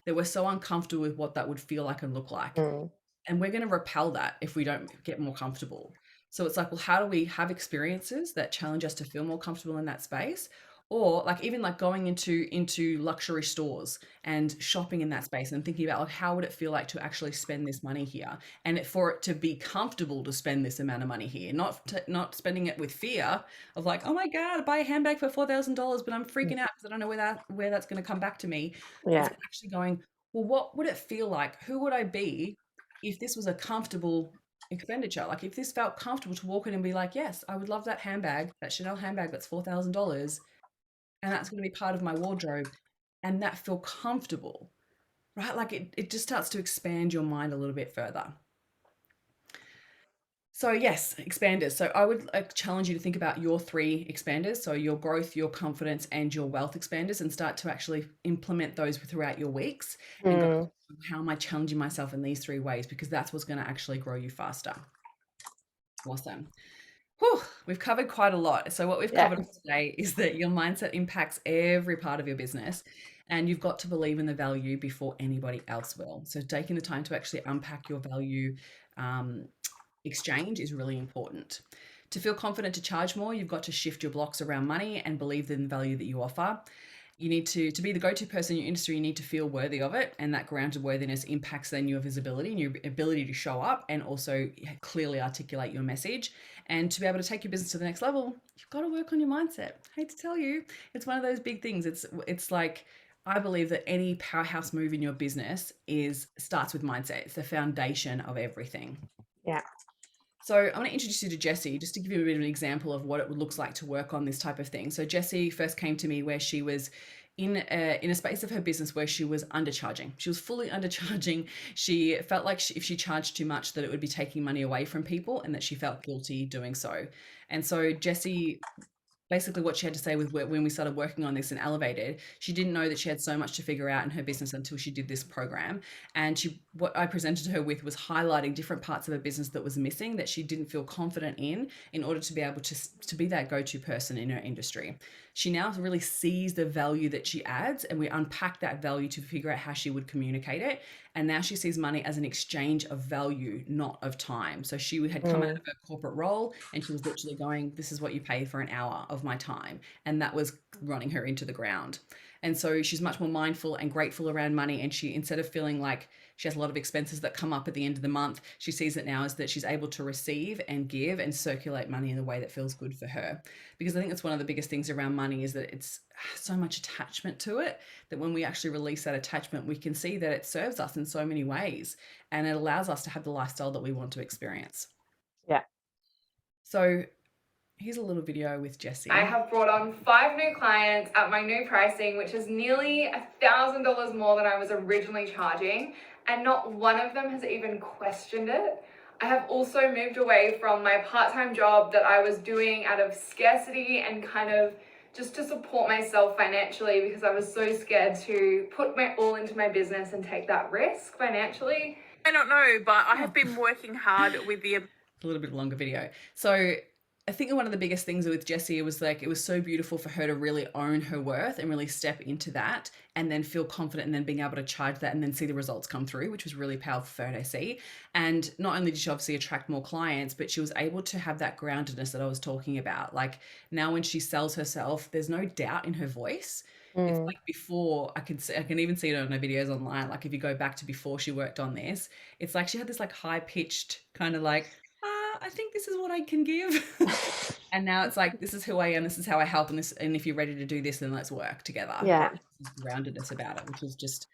that we're so uncomfortable with what that would feel like and look like. Mm. And we're going to repel that if we don't get more comfortable. So it's like, well, how do we have experiences that challenge us to feel more comfortable in that space? Or like even like going into luxury stores and shopping in that space and thinking about like how would it feel like to actually spend this money here, and for it to be comfortable to spend this amount of money here, not spending it with fear of like, oh my god, I buy a handbag for $4,000 but I'm freaking out because I don't know where that's going to come back to me. It's Yeah. actually going, well, what would it feel like? Who would I be if this was a comfortable expenditure? Like if this felt comfortable to walk in and be like, yes, I would love that handbag, that Chanel handbag that's $4,000, and that's going to be part of my wardrobe, and that feel comfortable, right? Like it just starts to expand your mind a little bit further. So yes, expanders. So I would like challenge you to think about your three expanders. So your growth, your confidence, and your wealth expanders, and start to actually implement those throughout your weeks and go, Mm. how am I challenging myself in these three ways? Because that's what's going to actually grow you faster. Awesome. Whew, we've covered quite a lot. So what we've Yeah. covered today is that your mindset impacts every part of your business, and you've got to believe in the value before anybody else will. So taking the time to actually unpack your value um, exchange is really important. To feel confident to charge more, you've got to shift your blocks around money and believe in the value that you offer. You need to be the go-to person in your industry, you need to feel worthy of it, and that grounded worthiness impacts then your visibility and your ability to show up and also clearly articulate your message. And to be able to take your business to the next level, you've got to work on your mindset. I hate to tell you, it's one of those big things. It's like, I believe that any powerhouse move in your business is starts with mindset. It's the foundation of everything. Yeah. So I want to introduce you to Jessie, just to give you a bit of an example of what it looks like to work on this type of thing. So Jessie first came to me where she was in a space of her business where she was undercharging. She was fully undercharging. She felt like if she charged too much, that it would be taking money away from people, and that she felt guilty doing so. And so Jessie, basically what she had to say with when we started working on this and Elevated, she didn't know that she had so much to figure out in her business until she did this program. And what I presented to her with was highlighting different parts of her business that was missing, that she didn't feel confident in order to be able to be that go-to person in her industry. She now really sees the value that she adds, and we unpack that value to figure out how she would communicate it. And now she sees money as an exchange of value, not of time. So she had come out Mm. of her corporate role, and she was literally going, this is what you pay for an hour of my time. And that was running her into the ground. And so she's much more mindful and grateful around money. And she, instead of feeling like she has a lot of expenses that come up at the end of the month, she sees it now as that she's able to receive and give and circulate money in a way that feels good for her. Because I think that's one of the biggest things around money, is that it's so much attachment to it, that when we actually release that attachment, we can see that it serves us in so many ways, and it allows us to have the lifestyle that we want to experience. Yeah. So here's a little video with I Jessie. have brought on 5 new clients at my new pricing, which is nearly $1,000 more than I was originally charging, and not one of them has even questioned it. I have also moved away from my part-time job that I was doing out of scarcity and kind of just to support myself financially, because I was so scared to put my all into my business and take that risk financially. I don't know, but I have been working hard with the a little bit longer video. So I think one of the biggest things with Jessie was like it was so beautiful for her to really own her worth and really step into that and then feel confident and then being able to charge that and then see the results come through, which was really powerful for her to see. And not only did she obviously attract more clients, but she was able to have that groundedness that I was talking about. Like now when she sells herself, there's no doubt in her voice. It's like before I can even see it on her videos online. Like if you go back to before she worked on this, it's like she had this like high pitched kind of like, I think this is what I can give. And now it's like, this is who I am. This is how I help. And if you're ready to do this, then let's work together. Yeah. This groundedness about it, which is just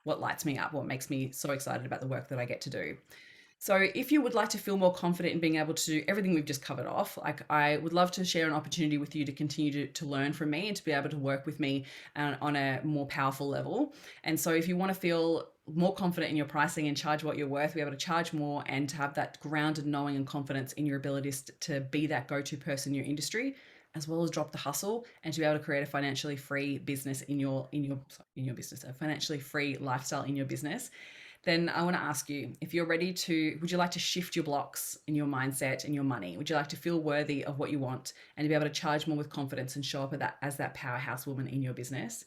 what lights me up, what makes me so excited about the work that I get to do. So if you would like to feel more confident in being able to do everything we've just covered off, like I would love to share an opportunity with you to continue to learn from me and to be able to work with me on a more powerful level. And so if you want to feel more confident in your pricing and charge what you're worth, be able to charge more and to have that grounded knowing and confidence in your abilities to be that go-to person in your industry, as well as drop the hustle and to be able to create a financially free business in your business, a financially free lifestyle in your business, then I want to ask you if you're ready to, would you like to shift your blocks in your mindset and your money? Would you like to feel worthy of what you want and to be able to charge more with confidence and show up as that powerhouse woman in your business?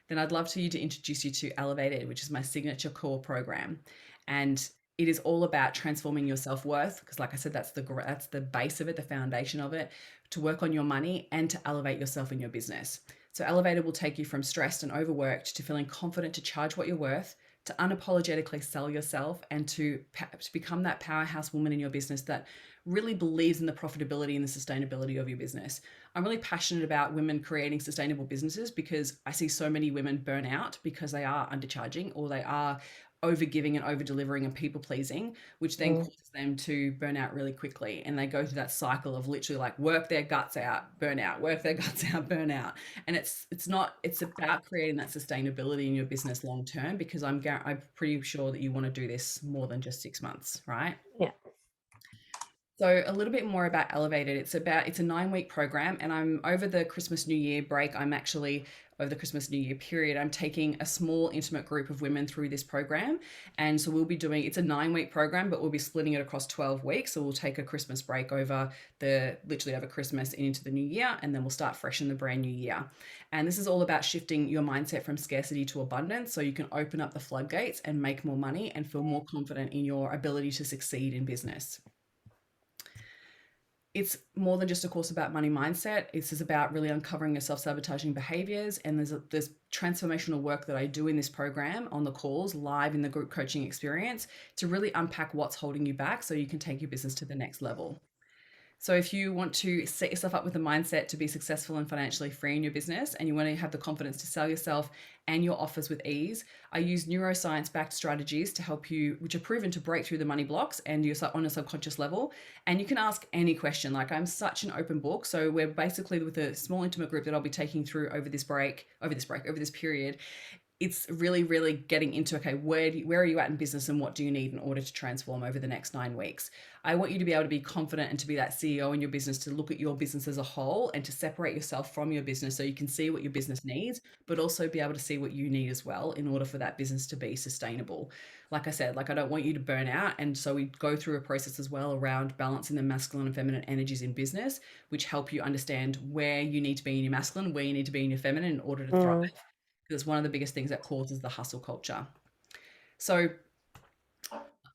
Then I'd love to introduce you to Elevated, which is my signature core program. And it is all about transforming your self-worth, because like I said, that's the base of it, the foundation of it, to work on your money and to elevate yourself in your business. So Elevated will take you from stressed and overworked to feeling confident to charge what you're worth, to unapologetically sell yourself, and to become that powerhouse woman in your business that really believes in the profitability and the sustainability of your business. I'm really passionate about women creating sustainable businesses because I see so many women burn out because they are undercharging or they are over giving and over delivering and people pleasing, which then causes them to burn out really quickly. And they go through that cycle of literally like work their guts out, burn out, work their guts out, burn out. And it's about creating that sustainability in your business long term, because I'm pretty sure that you want to do this more than just 6 months, right? Yeah. So a little bit more about Elevated. It's a 9-week program, and I'm over the Christmas New Year break. Over the Christmas New Year period, I'm taking a small intimate group of women through this program. And so it's a 9-week program, but we'll be splitting it across 12 weeks. So we'll take a Christmas break literally over Christmas and into the new year, and then we'll start fresh in the brand new year. And this is all about shifting your mindset from scarcity to abundance so you can open up the floodgates and make more money and feel more confident in your ability to succeed in business. It's more than just a course about money mindset. It's just about really uncovering your self-sabotaging behaviors. And there's transformational work that I do in this program on the calls live in the group coaching experience to really unpack what's holding you back so you can take your business to the next level. So if you want to set yourself up with a mindset to be successful and financially free in your business, and you want to have the confidence to sell yourself and your offers with ease, I use neuroscience-backed strategies to help you, which are proven to break through the money blocks and on a subconscious level. And you can ask any question. Like, I'm such an open book. So we're basically with a small intimate group that I'll be taking through over this period. It's really, really getting into, okay, where are you at in business and what do you need in order to transform over the next 9 weeks? I want you to be able to be confident and to be that CEO in your business, to look at your business as a whole and to separate yourself from your business so you can see what your business needs, but also be able to see what you need as well in order for that business to be sustainable. Like I said, I don't want you to burn out. And so we go through a process as well around balancing the masculine and feminine energies in business, which help you understand where you need to be in your masculine, where you need to be in your feminine in order to thrive. It's one of the biggest things that causes the hustle culture. So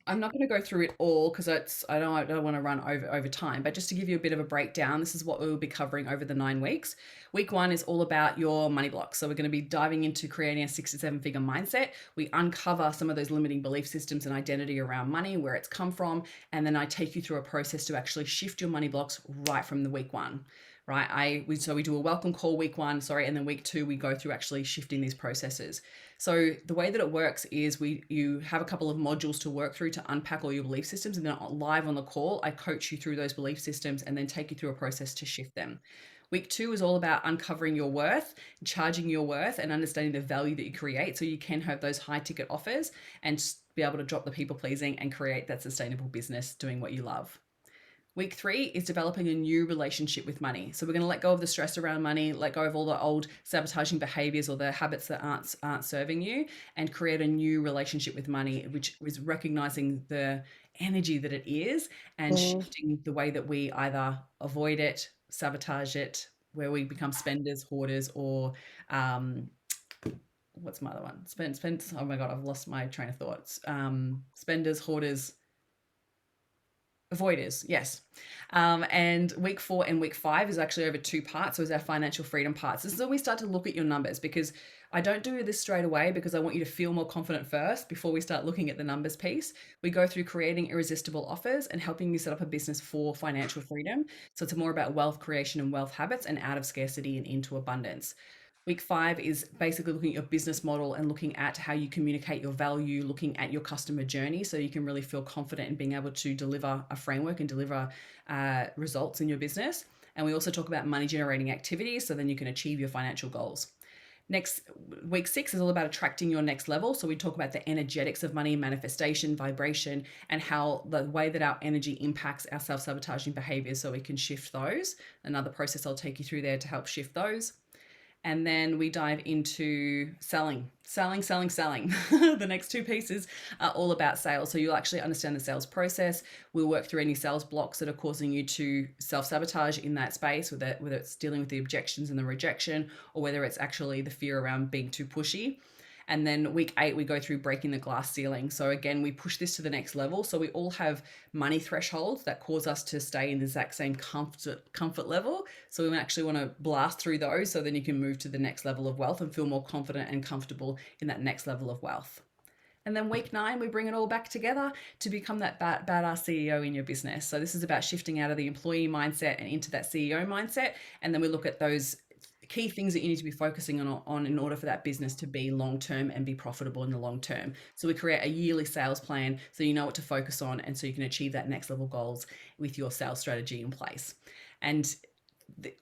I'm not going to go through it all because I don't want to run over time, but just to give you a bit of a breakdown, this is what we will be covering over the 9 weeks. Week 1 is all about your money blocks. So we're going to be diving into creating a 6 to 7 figure mindset. We uncover some of those limiting belief systems and identity around money, where it's come from. And then I take you through a process to actually shift your money blocks right from the week 1. Right. We do a welcome call week 1, and then week 2, we go through actually shifting these processes. So the way that it works is you have a couple of modules to work through to unpack all your belief systems. And then live on the call, I coach you through those belief systems and then take you through a process to shift them. Week 2 is all about uncovering your worth, charging your worth, and understanding the value that you create so you can have those high ticket offers and be able to drop the people pleasing and create that sustainable business doing what you love. Week 3 is developing a new relationship with money. So we're going to let go of the stress around money, let go of all the old sabotaging behaviors or the habits that aren't serving you, and create a new relationship with money, which is recognizing the energy that it is and shifting the way that we either avoid it, sabotage it, where we become spenders, hoarders, or what's my other one? Oh my God, I've lost my train of thoughts. Spenders, hoarders, avoiders, yes. And week 4 and week 5 is actually over 2 parts. So it's our financial freedom parts. This is where we start to look at your numbers, because I don't do this straight away because I want you to feel more confident first before we start looking at the numbers piece. We go through creating irresistible offers and helping you set up a business for financial freedom. So it's more about wealth creation and wealth habits and out of scarcity and into abundance. Week 5 is basically looking at your business model and looking at how you communicate your value, looking at your customer journey so you can really feel confident in being able to deliver a framework and deliver results in your business. And we also talk about money generating activities so then you can achieve your financial goals. Next, week 6 is all about attracting your next level. So we talk about the energetics of money, manifestation, vibration, and how the way that our energy impacts our self-sabotaging behaviors so we can shift those. Another process I'll take you through there to help shift those. And then we dive into selling. The next 2 pieces are all about sales. So you'll actually understand the sales process. We'll work through any sales blocks that are causing you to self-sabotage in that space, whether it's dealing with the objections and the rejection, or whether it's actually the fear around being too pushy. And then week 8, we go through breaking the glass ceiling. So again, we push this to the next level. So we all have money thresholds that cause us to stay in the exact same comfort level. So we actually want to blast through those so then you can move to the next level of wealth and feel more confident and comfortable in that next level of wealth. And then week 9, we bring it all back together to become that badass CEO in your business. So this is about shifting out of the employee mindset and into that CEO mindset. And then we look at those key things that you need to be focusing on in order for that business to be long-term and be profitable in the long term. So we create a yearly sales plan so you know what to focus on and so you can achieve that next level goals with your sales strategy in place. And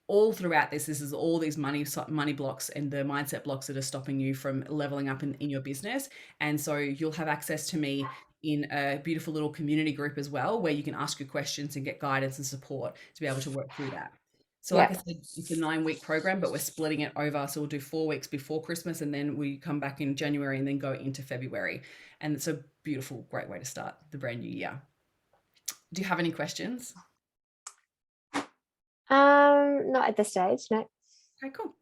all throughout this is all these money blocks and the mindset blocks that are stopping you from leveling up in your business. And so you'll have access to me in a beautiful little community group as well, where you can ask your questions and get guidance and support to be able to work through that. So like I said, it's a 9-week program, but we're splitting it over. So we'll do 4 weeks before Christmas and then we come back in January and then go into February. And it's a beautiful, great way to start the brand new year. Do you have any questions? Not at this stage, no. Okay, cool.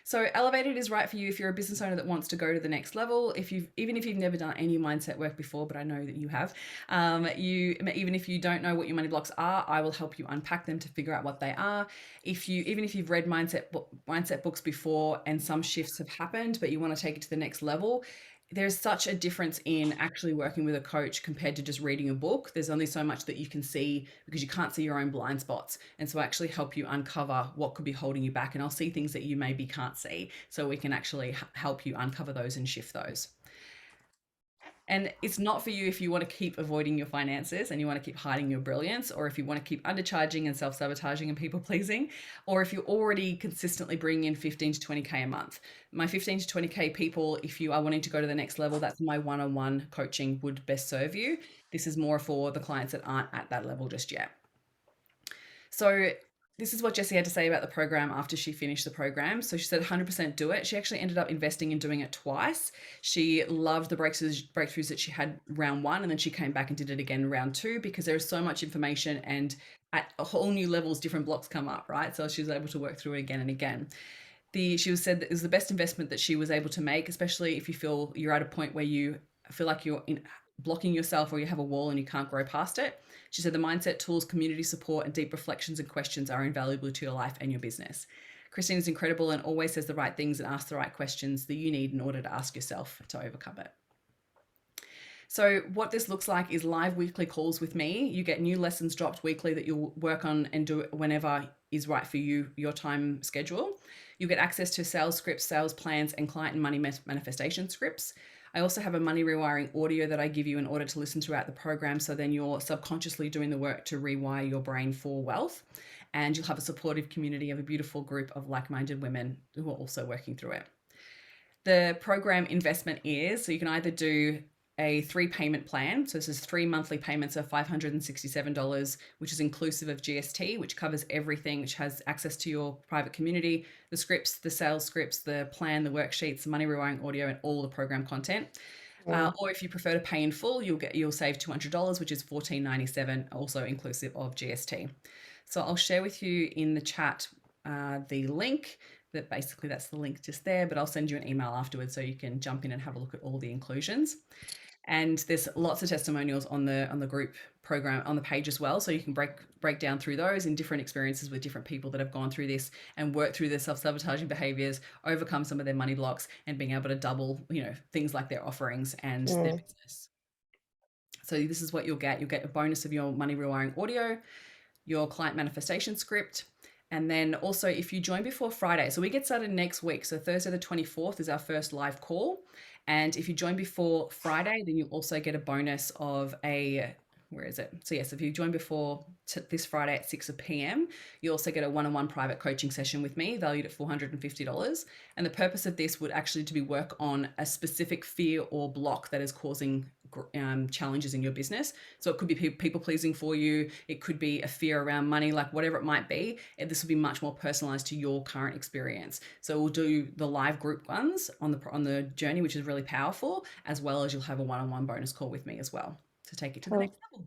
So Elevated is right for you if you're a business owner that wants to go to the next level. Even if you've never done any mindset work before, but I know that you have, even if you don't know what your money blocks are, I will help you unpack them to figure out what they are. Even if you've read mindset books before and some shifts have happened, but you want to take it to the next level, there's such a difference in actually working with a coach compared to just reading a book. There's only so much that you can see because you can't see your own blind spots. And so I actually help you uncover what could be holding you back. And I'll see things that you maybe can't see. So we can actually help you uncover those and shift those. And it's not for you if you want to keep avoiding your finances and you want to keep hiding your brilliance, or if you want to keep undercharging and self-sabotaging and people pleasing, or if you're already consistently bringing in 15 to 20K a month. My 15 to 20K people, if you are wanting to go to the next level, that's my one-on-one coaching would best serve you. This is more for the clients that aren't at that level just yet. So this is what Jessie had to say about the program after she finished the program. So she said 100% do it. She actually ended up investing in doing it twice. She loved the breakthroughs that she had round 1, and then she came back and did it again round 2 because there is so much information and at a whole new levels, different blocks come up, right? So she was able to work through it again and again. She said that it was the best investment that she was able to make, especially if you feel you're at a point where you feel like you're blocking yourself or you have a wall and you can't grow past it. She said the mindset tools, community support, and deep reflections and questions are invaluable to your life and your business. Christine is incredible and always says the right things and asks the right questions that you need in order to ask yourself to overcome it. So what this looks like is live weekly calls with me. You get new lessons dropped weekly that you'll work on and do whenever is right for you, your time schedule. You get access to sales scripts, sales plans, and client and money manifestation scripts. I also have a money rewiring audio that I give you in order to listen throughout the program. So then you're subconsciously doing the work to rewire your brain for wealth. And you'll have a supportive community of a beautiful group of like-minded women who are also working through it. The program investment is, so you can either do a 3-payment plan. So this is 3 monthly payments of $567, which is inclusive of GST, which covers everything, which has access to your private community, the scripts, the sales scripts, the plan, the worksheets, the money rewiring audio, and all the program content. Or if you prefer to pay in full, you'll save $200, which is $14.97, also inclusive of GST. So I'll share with you in the chat the link. That basically that's the link just there, but I'll send you an email afterwards so you can jump in and have a look at all the inclusions. And there's lots of testimonials on the group program on the page as well, so you can break down through those in different experiences with different people that have gone through this and worked through their self-sabotaging behaviors, overcome some of their money blocks, and being able to double things like their offerings and their business. So this is what you'll get a bonus of your money rewiring audio, your client manifestation script. And then also if you join before Friday, so we get started next week. So Thursday the 24th is our first live call. And if you join before Friday, then you also get a bonus of where is it? So yes, if you join before this Friday at 6 p.m, you also get a one-on-one private coaching session with me valued at $450. And the purpose of this would actually to be work on a specific fear or block that is causing challenges in your business. So it could be people pleasing for you. It could be a fear around money, like whatever it might be. And this will be much more personalized to your current experience. So we'll do the live group ones on the journey, which is really powerful, as well as you'll have a one-on-one bonus call with me as well to take it to the next level.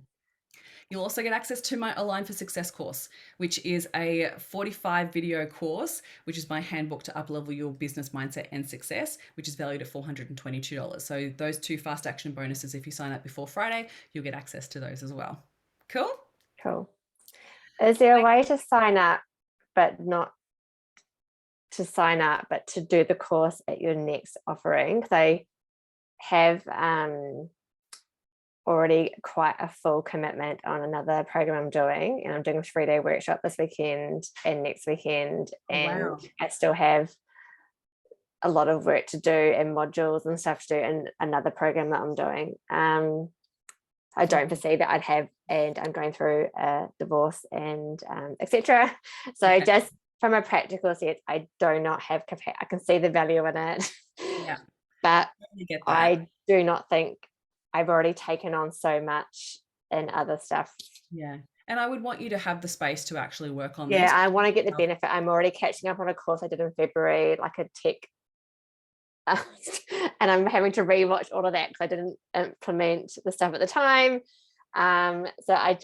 You'll also get access to my Align for Success course, which is a 45 video course, which is my handbook to up-level your business mindset and success, which is valued at $422. So those 2 fast action bonuses, if you sign up before Friday, you'll get access to those as well. Cool? Cool. Is there a way to sign up, but not to sign up, but to do the course at your next offering? They have already quite a full commitment on another program I'm doing, and I'm doing a 3-day workshop this weekend and next weekend. And I still have a lot of work to do and modules and stuff to do in another program that I'm doing. I don't foresee that I'd have, and I'm going through a divorce and etc. So just from a practical sense, I do not have capacity. I can see the value in it, but I do not think I've already taken on so much in other stuff. Yeah. And I would want you to have the space to actually work on this. Yeah, I want to get the benefit. I'm already catching up on a course I did in February, like a tech. And I'm having to rewatch all of that because I didn't implement the stuff at the time. So I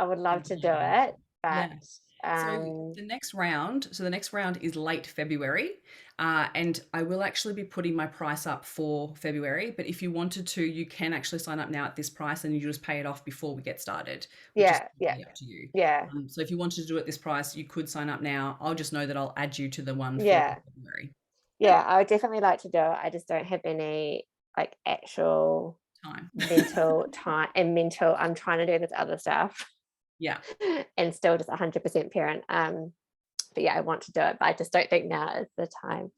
would love to do it, but so the next round is late February, and I will actually be putting my price up for February, but if you wanted to, you can actually sign up now at this price and you just pay it off before we get started. Up to you. So if you wanted to do it this price, you could sign up now. I'll just know that I'll add you to the one for February. I would definitely like to do it. I just don't have any like actual mental time and mental. I'm trying to do this other stuff. And still just 100% parent. But I want to do it, but I just don't think now is the time.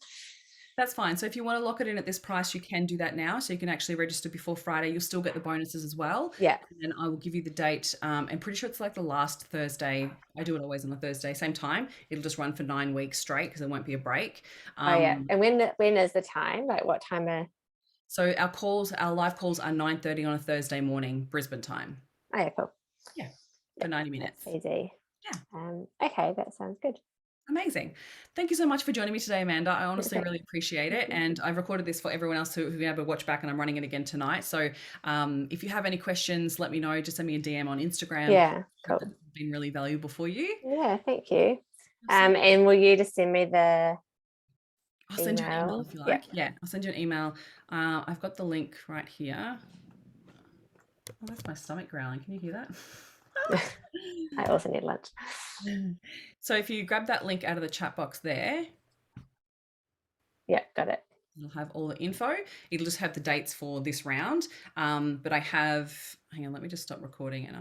That's fine. So if you want to lock it in at this price, you can do that now. So you can actually register before Friday. You'll still get the bonuses as well. And then I will give you the date. I'm pretty sure it's like the last Thursday. I do it always on a Thursday, same time. It'll just run for 9 weeks straight because there won't be a break. And when is the time? Like what time? So our live calls are 9:30 on a Thursday morning, Brisbane time. Oh yeah, cool. For 90 minutes. That's easy. Okay, that sounds good. Amazing. Thank you so much for joining me today, Amanda. I honestly really appreciate it. And I've recorded this for everyone else who will be able to watch back, and I'm running it again tonight. So if you have any questions, let me know. Just send me a DM on Instagram. Cool. It's been really valuable for you. Thank you. And will you just send me the I'll send you an email if you like. I'll send you an email. I've got the link right here. Oh, that's my stomach growling. Can you hear that? I also need lunch. So if you grab that link out of the chat box there. Got it. It'll have all the info. It'll just have the dates for this round. But I have, hang on, let me just stop recording and